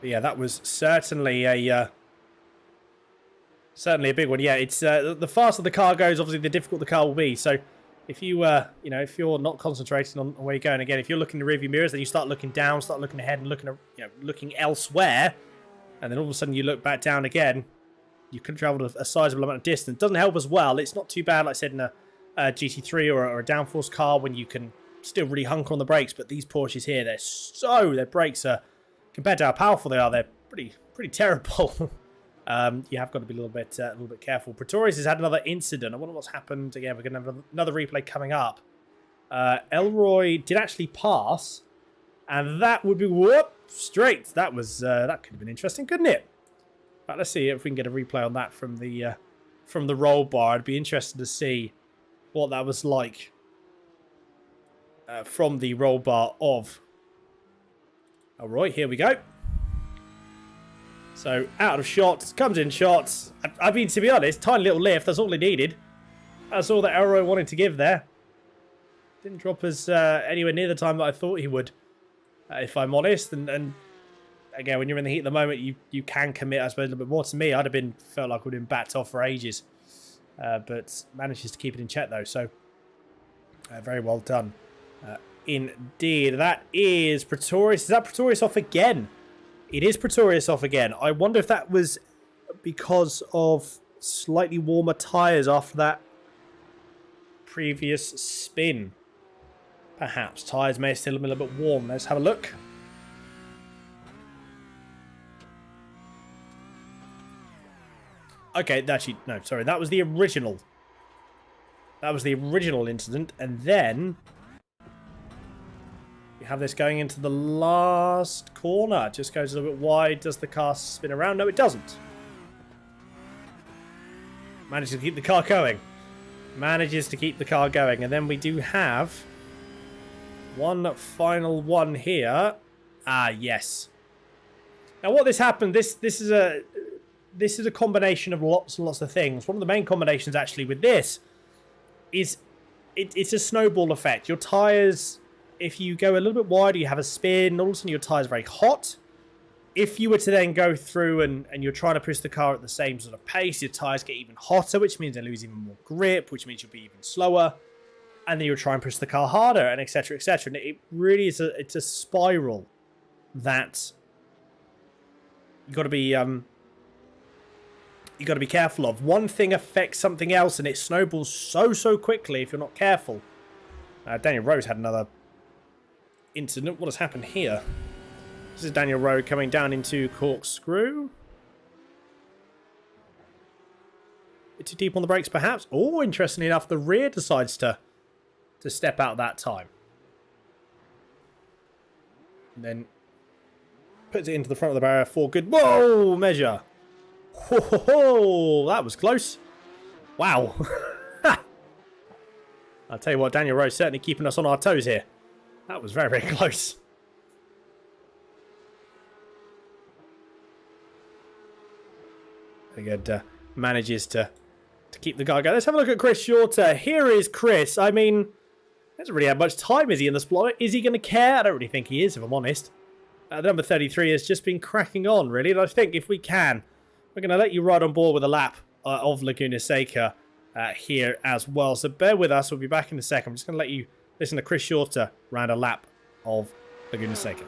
But yeah, that was certainly a big one. Yeah, it's the faster the car goes, obviously the difficult the car will be. So if you if you're not concentrating on where you're going, again, if you're looking in the rearview mirrors, then you start looking down, start looking ahead, and looking elsewhere, and then all of a sudden you look back down again. You could have travelled a sizable amount of distance. Doesn't help as well. It's not too bad, like I said, in a GT3 or a downforce car when you can still really hunker on the brakes. But these Porsches here, their brakes are, compared to how powerful they are, they're pretty terrible. You have got to be a little bit careful. Pretorius has had another incident. I wonder what's happened. Again, we're going to have another replay coming up. Elroy did actually pass, and that would be straight. That was that could have been interesting, couldn't it? But let's see if we can get a replay on that from the roll bar. I'd be interested to see what that was like from the roll bar of Elroy. Here we go. So, out of shots, comes in shots. I mean, to be honest, tiny little lift, that's all he needed. That's all that Elroy wanted to give there. Didn't drop us anywhere near the time that I thought he would, if I'm honest. And again, when you're in the heat of the moment, you can commit, I suppose, a little bit more. To me, felt like we'd been backed off for ages. But manages to keep it in check, though. So, very well done. Indeed. That is Pretorius. Is that Pretorius off again? It is Pretorius off again. I wonder if that was because of slightly warmer tyres after that previous spin. Perhaps. Tyres may have still been a little bit warm. Let's have a look. Okay, actually, no, sorry. That was the original. That was the original incident. And then we have this going into the last corner. It just goes a little bit wide. Does the car spin around? No, it doesn't. Manages to keep the car going. Manages to keep the car going. And then we do have one final one here. Ah, yes. Now, what this happened, this is a combination of lots and lots of things. One of the main combinations, actually, with this is it's a snowball effect. Your tyres, if you go a little bit wider, you have a spin, all of a sudden your tyres are very hot. If you were to then go through and you're trying to push the car at the same sort of pace, your tyres get even hotter, which means they lose even more grip, which means you'll be even slower. And then you'll try and push the car harder, and etc., etc. And it really is it's a spiral that you've got to be careful of. One thing affects something else, and it snowballs so quickly if you're not careful. Daniel Rose had another incident. What has happened here? This is Daniel Rowe coming down into Corkscrew. Bit too deep on the brakes, perhaps. Oh, interestingly enough, the rear decides to step out that time. And then puts it into the front of the barrier for good. Whoa, measure. Ho, ho, ho. That was close. Wow. I'll tell you what, Daniel Rowe certainly keeping us on our toes here. That was very close. Good, manages to keep the guy going. Let's have a look at Chris Shorter. Here is Chris. I mean, he hasn't really had much time, is he, in the spot? Is he going to care? I don't really think he is, if I'm honest. The number 33 has just been cracking on, really. And I think if we can, we're going to let you ride on board with a lap of Laguna Seca here as well. So bear with us. We'll be back in a second. I'm just going to let you listen to Chris Shorter round a lap of Laguna Seca.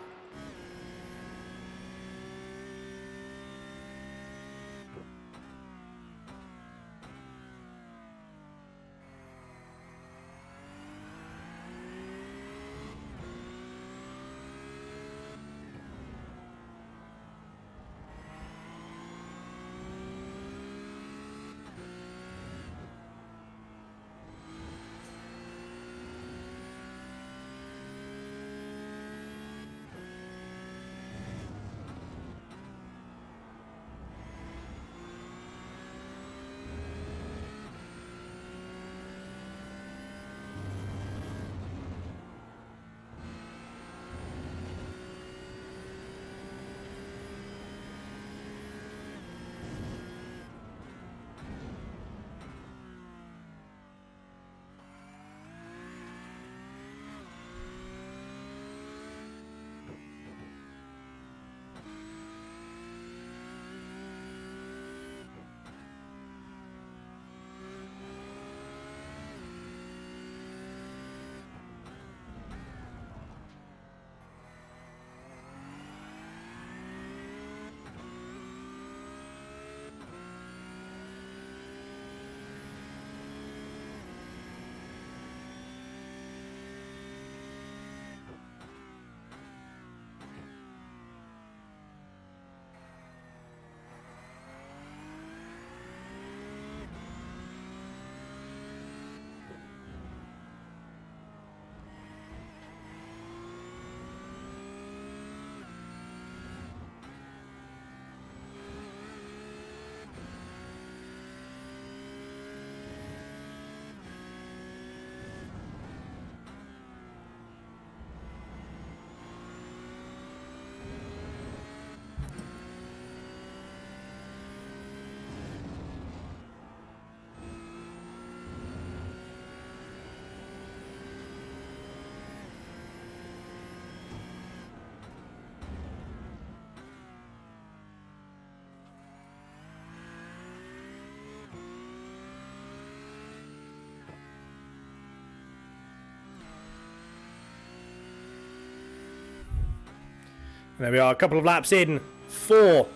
And there we are, a couple of laps in for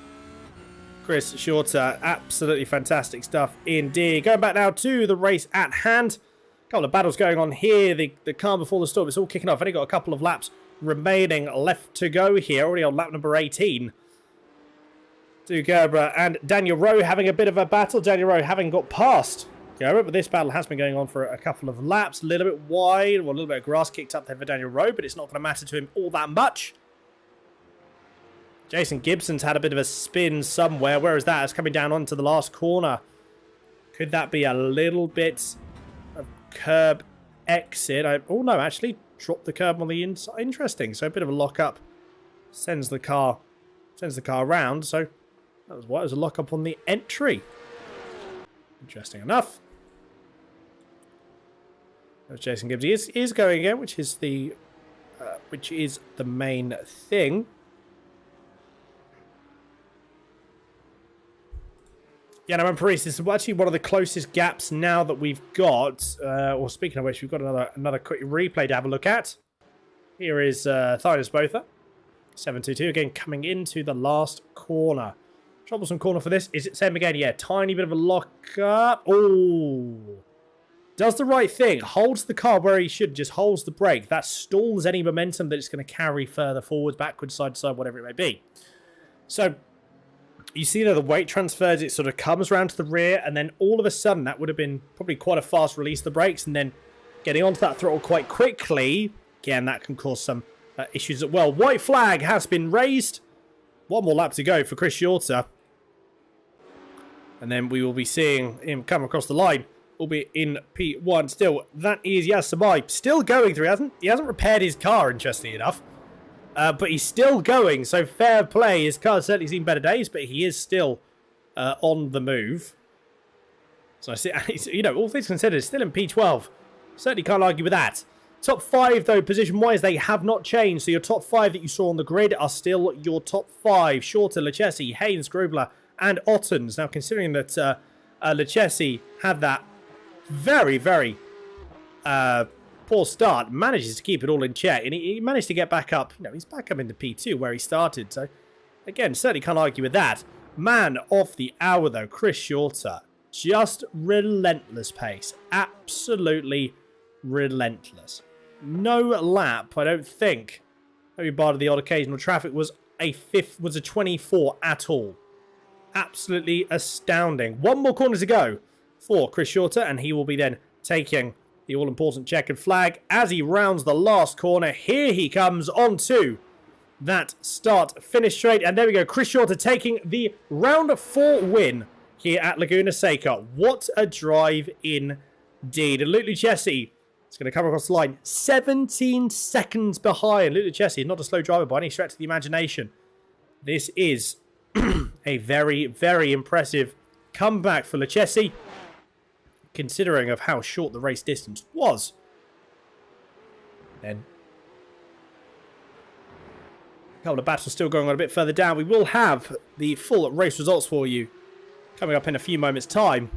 Chris Shorter. Absolutely fantastic stuff indeed. Going back now to the race at hand. A couple of battles going on here. The calm before the storm. It's all kicking off. Only got a couple of laps remaining left to go here. Already on lap number 18. To Gerber and Daniel Rowe having a bit of a battle. Daniel Rowe having got past Gerber, but this battle has been going on for a couple of laps. A little bit wide, or a little bit of grass kicked up there for Daniel Rowe, but it's not going to matter to him all that much. Jason Gibson's had a bit of a spin somewhere. Where is that? It's coming down onto the last corner. Could that be a little bit of curb exit? Oh, no, actually dropped the curb on the inside. Interesting. So a bit of a lock-up. Sends the car around. So that was what? It was a lock-up on the entry. Interesting enough. There's Jason Gibbs. He is going again, which is the main thing. Yeah, no, I'm Paris. This is actually one of the closest gaps now that we've got. Or speaking of which, we've got another quick replay to have a look at. Here is Thynus Botha. 722 again coming into the last corner. Troublesome corner for this. Is it same again? Yeah, tiny bit of a lock up. Oh. Does the right thing. Holds the car where he should. Just holds the brake. That stalls any momentum that it's going to carry further forwards, backwards, side to side, whatever it may be. So you see that the weight transfers, it sort of comes around to the rear, and then all of a sudden, that would have been probably quite a fast release of the brakes, and then getting onto that throttle quite quickly, again, that can cause some issues as well. White flag has been raised. One more lap to go for Chris Shorter. And then we will be seeing him come across the line, albeit in P1 still. That is Yasamai, still going through. He hasn't repaired his car, interestingly enough. But he's still going, so fair play. His car's certainly seen better days, but he is still on the move. So I see, you know, all things considered, still in P12. Certainly can't argue with that. Top 5, though, position-wise, they have not changed. So your top 5 that you saw on the grid are still your top 5. Shorter, Lechesi, Haynes, Grubler, and Ottens. Now, considering that Lechesi had that very, very poor start, manages to keep it all in check, and he managed to get back up. You know, he's back up into P2 where he started. So, again, certainly can't argue with that. Man of the hour, though, Chris Shorter. Just relentless pace. Absolutely relentless. No lap, I don't think, maybe barred the odd occasional traffic, was a 24 at all. Absolutely astounding. One more corner to go for Chris Shorter, and he will be then taking the all-important checkered flag as he rounds the last corner. Here he comes onto that start-finish straight, and there we go. Chris Shorter taking the round 4 win here at Laguna Seca. What a drive indeed. And Luke Lucchesi is going to come across the line 17 seconds behind. Luke Lucchesi, not a slow driver by any stretch of the imagination. This is a very, very impressive comeback for Lucchesi, considering of how short the race distance was. Then a couple of battles still going on a bit further down. We will have the full race results for you coming up in a few moments' time.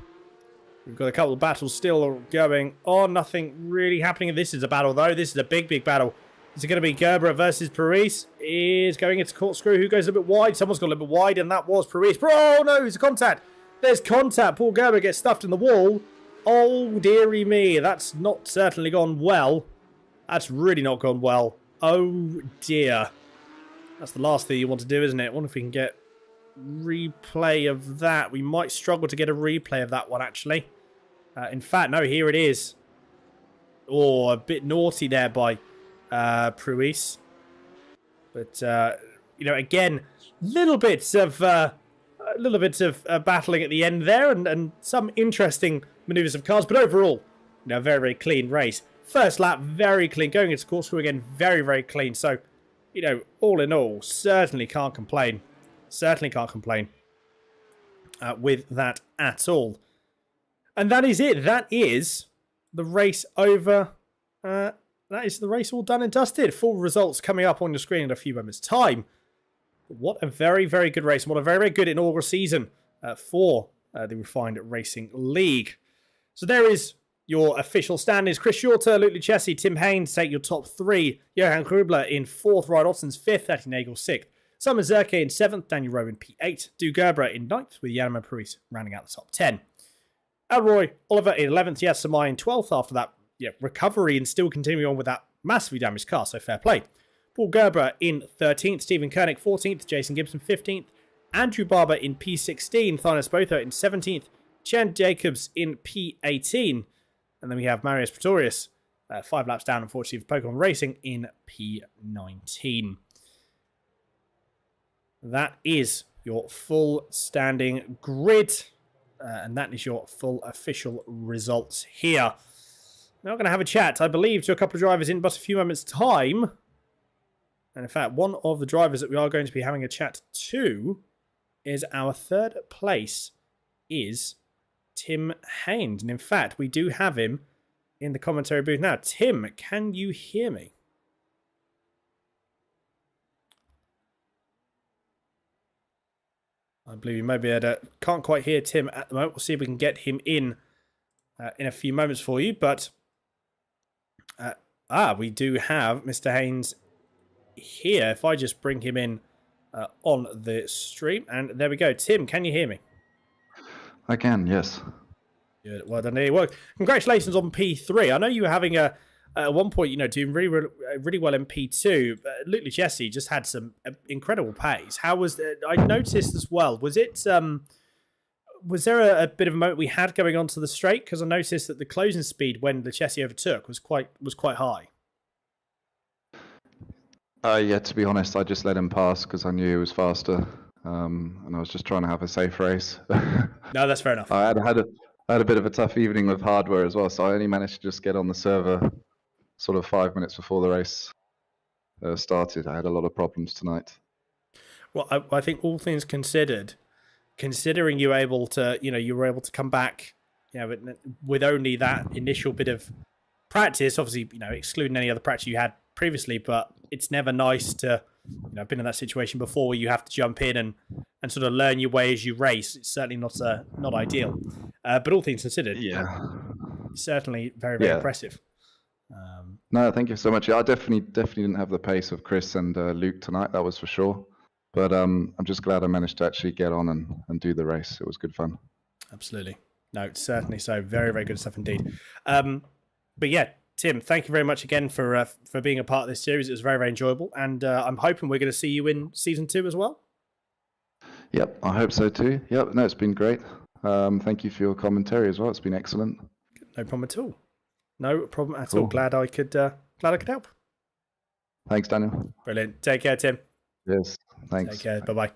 We've got a couple of battles still going on. Nothing really happening. This is a battle, though. This is a big, big battle. Is it going to be Gerber versus Paris? Is going into corkscrew. Who goes a bit wide? Someone's got a little bit wide, and that was Paris. Oh, no, there's a contact. There's contact. Paul Gerber gets stuffed in the wall. Oh, dearie me. That's not certainly gone well. That's really not gone well. Oh, dear. That's the last thing you want to do, isn't it? I wonder if we can get replay of that. We might struggle to get a replay of that one, actually. In fact, no, here it is. Oh, a bit naughty there by Pruis. But, you know, again, little bits of battling at the end there, and some interesting manoeuvres of cars. But overall, you know, very, very clean race. First lap, very clean. Going into corkscrew again, very, very clean. So, you know, all in all, certainly can't complain. Certainly can't complain with that at all. And that is it. That is the race over. That is the race all done and dusted. Full results coming up on your screen in a few moments' time. But what a very, very good race. And what a very, very good inaugural season for the Refined Racing League. So there is your official standings. Chris Shorter, Luke Lucchesi, Tim Haynes take your top 3. Johan Grubler in 4th, Ryan Ottens 5th, Atty Nagel 6th, Simon Zerke in 7th, Daniel Rowe in P8, Du Gerber in 9th, with Yannick Paris rounding out the top 10. Elroy Oliver in 11th, Yasamai in 12th after that recovery and still continuing on with that massively damaged car, so fair play. Paul Gerber in 13th, Stephen Koenig 14th, Jason Gibson 15th, Andrew Barber in P16, Thanos Botha in 17th, Chen Jacobs in P18, and then we have Marius Pretorius, 5 laps down, unfortunately, for Pokemon Racing in P19. That is your full standing grid, and that is your full official results here. Now we're going to have a chat, I believe, to a couple of drivers in but a few moments' time. And in fact, one of the drivers that we are going to be having a chat to is our third place is Tim Haynes. And in fact, we do have him in the commentary booth now. Tim, can you hear me? I believe you may be able to... Can't quite hear Tim at the moment. We'll see if we can get him in a few moments for you. But, we do have Mr. Haynes here. If I just bring him in on the stream. And there we go. Tim, can you hear me? I can, yes. Good. Well done. Well, congratulations on P3. I know you were having at one point, doing really well in P2. Luke Luchesi just had some incredible pace. How was I noticed as well? Was it? Was there a bit of a moment we had going onto the straight? Because I noticed that the closing speed when Luchesi overtook was quite high. Yeah, to be honest, I just let him pass because I knew he was faster, and I was just trying to have a safe race. No, that's fair enough. I had a bit of a tough evening with hardware as well, so I only managed to just get on the server sort of 5 minutes before the race started. I had a lot of problems tonight. Well, I think all things considered, considering you were able to come back, with only that initial bit of practice, obviously, excluding any other practice you had previously, but it's never nice to, I've been in that situation before where you have to jump in and sort of learn your way as you race. It's certainly not ideal. But all things considered, certainly very, very impressive. No, thank you so much. Yeah, I definitely didn't have the pace of Chris and Luke tonight, that was for sure. But I'm just glad I managed to actually get on and do the race. It was good fun. Absolutely. No, certainly so. Very, very good stuff indeed. But yeah, Tim, thank you very much again for being a part of this series. It was very, very enjoyable. And I'm hoping we're going to see you in Season 2 as well. Yep, I hope so too. Yep, no, it's been great. Thank you for your commentary as well. It's been excellent. No problem at all. No problem at all. Glad I could help. Thanks, Daniel. Brilliant. Take care, Tim. Yes, thanks. Take care. Bye-bye.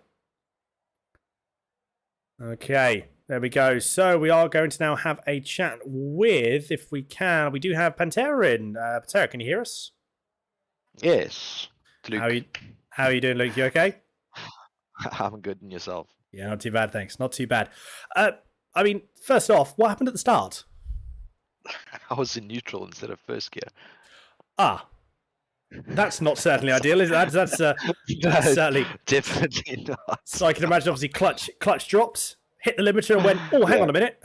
Okay, there we go. So we are going to now have a chat with, if we can, we do have Pantera in. Pantera, can you hear us? Yes. Luke. How are you doing, Luke? You okay? I'm good, and yourself? Yeah, not too bad, thanks. Not too bad. First off, what happened at the start? I was in neutral instead of first gear. That's not certainly ideal, is it? That's certainly definitely not. So I can imagine, obviously, clutch dropped, hit the limiter, and went, "Oh, hang on a minute."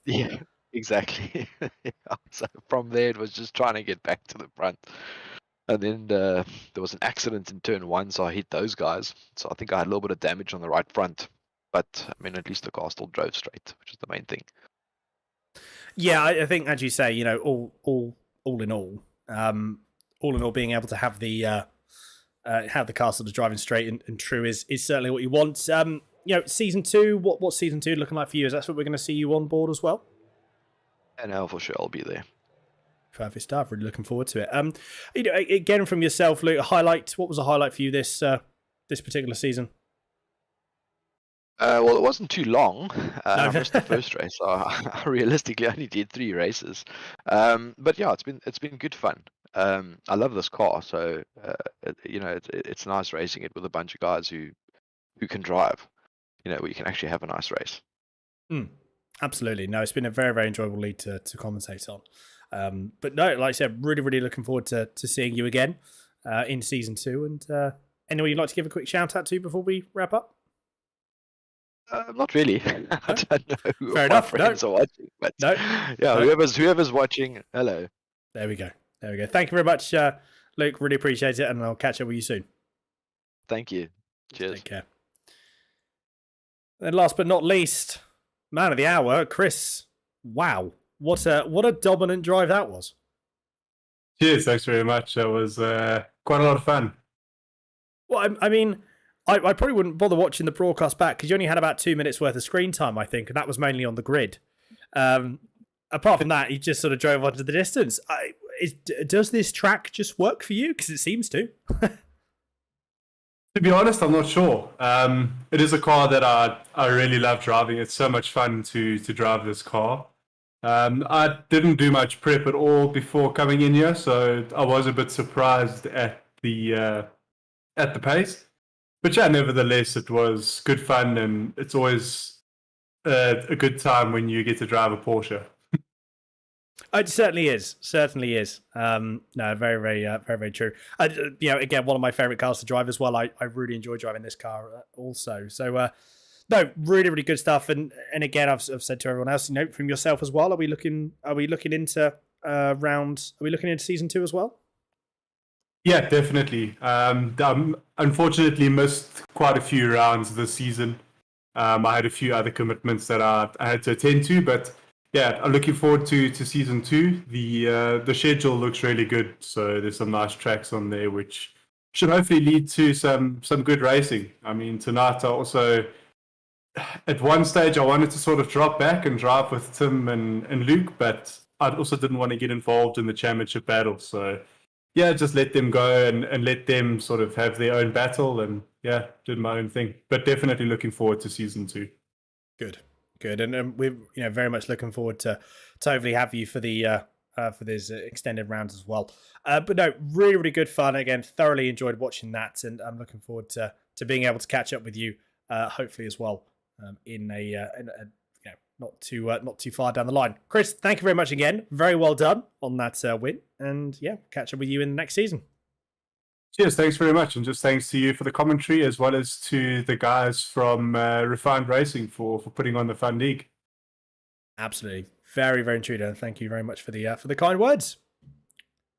Yeah, exactly. So from there, it was just trying to get back to the front, and then there was an accident in turn 1, so I hit those guys. So I think I had a little bit of damage on the right front, but at least the car still drove straight, which is the main thing. Yeah, I think, as you say, all in all, being able to have the car sort of driving straight and true is certainly what you want. Season 2, what's Season 2 looking like for you? Is that what we're going to see you on board as well? And now for sure I'll be there. Perfect stuff. Really looking forward to it. Again from yourself, Luke, what was a highlight for you this particular season? Well, it wasn't too long. No. I missed the first race. So I realistically only did 3 races. But yeah, it's been good fun. I love this car, so it's nice racing it with a bunch of guys who can drive. Where you can actually have a nice race. Absolutely. No, it's been a very, very enjoyable lead to commentate on. But no, like I said, really, really looking forward to seeing you again in Season 2. And anyone you'd like to give a quick shout out to before we wrap up? Not really. I don't know who my friends are watching, but whoever's watching, hello. There we go. Thank you very much, Luke. Really appreciate it, and I'll catch up with you soon. Thank you. Cheers. Take care. And last but not least, man of the hour, Chris. Wow, what a dominant drive that was. Cheers, thanks very much. That was quite a lot of fun. Well, I mean, I probably wouldn't bother watching the broadcast back because you only had about 2 minutes worth of screen time, I think, and that was mainly on the grid. Apart from that, he just sort of drove onto the distance. Does this track just work for you? Because it seems to. To be honest, I'm not sure. It is a car that I really love driving. It's so much fun to drive this car. I didn't do much prep at all before coming in here, so I was a bit surprised at the pace. But yeah, nevertheless, it was good fun, and it's always a good time when you get to drive a Porsche. It certainly is. Certainly is. No, very, very, very, very true. Again, one of my favorite cars to drive as well. I really enjoy driving this car also. So, no, really, really good stuff. And again, I've said to everyone else, from yourself as well. Are we looking into round? Are we looking into season 2 as well? Yeah, definitely. Unfortunately missed quite a few rounds this season. I had a few other commitments that I had to attend to, but yeah, I'm looking forward to season 2. The schedule looks really good, so there's some nice tracks on there, which should hopefully lead to some good racing. I mean, tonight I also, at one stage, I wanted to sort of drop back and drive with Tim and Luke, but I also didn't want to get involved in the championship battle, so yeah, just let them go and let them sort of have their own battle, and yeah, did my own thing. But definitely looking forward to season 2. Good, and we're very much looking forward to hopefully have you for the for these extended rounds as well. But no, really, really good fun. Again, thoroughly enjoyed watching that, and I'm looking forward to being able to catch up with you, hopefully as well, in a not too far down the line. Chris, thank you very much again. Very well done on that win, and yeah, catch up with you in the next season. Cheers, thanks very much, and just thanks to you for the commentary, as well as to the guys from Refined Racing for putting on the fun league. Absolutely, very, very true, and thank you very much for the kind words.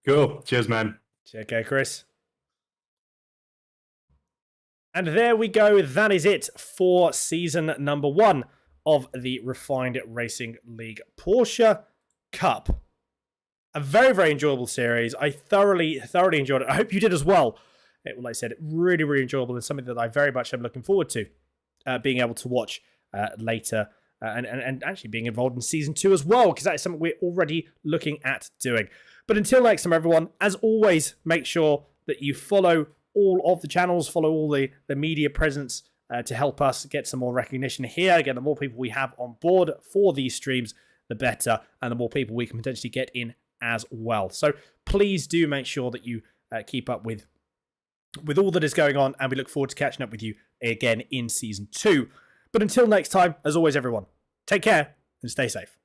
Cool, cheers, man. Okay, Chris. And there we go. That is it for season number 1 of the Refined Racing League Porsche Cup. A very, very enjoyable series. I thoroughly enjoyed it. I hope you did as well. Like I said, really, really enjoyable, and something that I very much am looking forward to being able to watch later and actually being involved in season 2 as well, because that is something we're already looking at doing. But until next time, everyone, as always, make sure that you follow all of the channels, follow all the media presence to help us get some more recognition here. Again, the more people we have on board for these streams, the better, and the more people we can potentially get in as well. So please do make sure that you keep up with all that is going on, and we look forward to catching up with you again in season 2. But until next time, as always, everyone, take care and stay safe.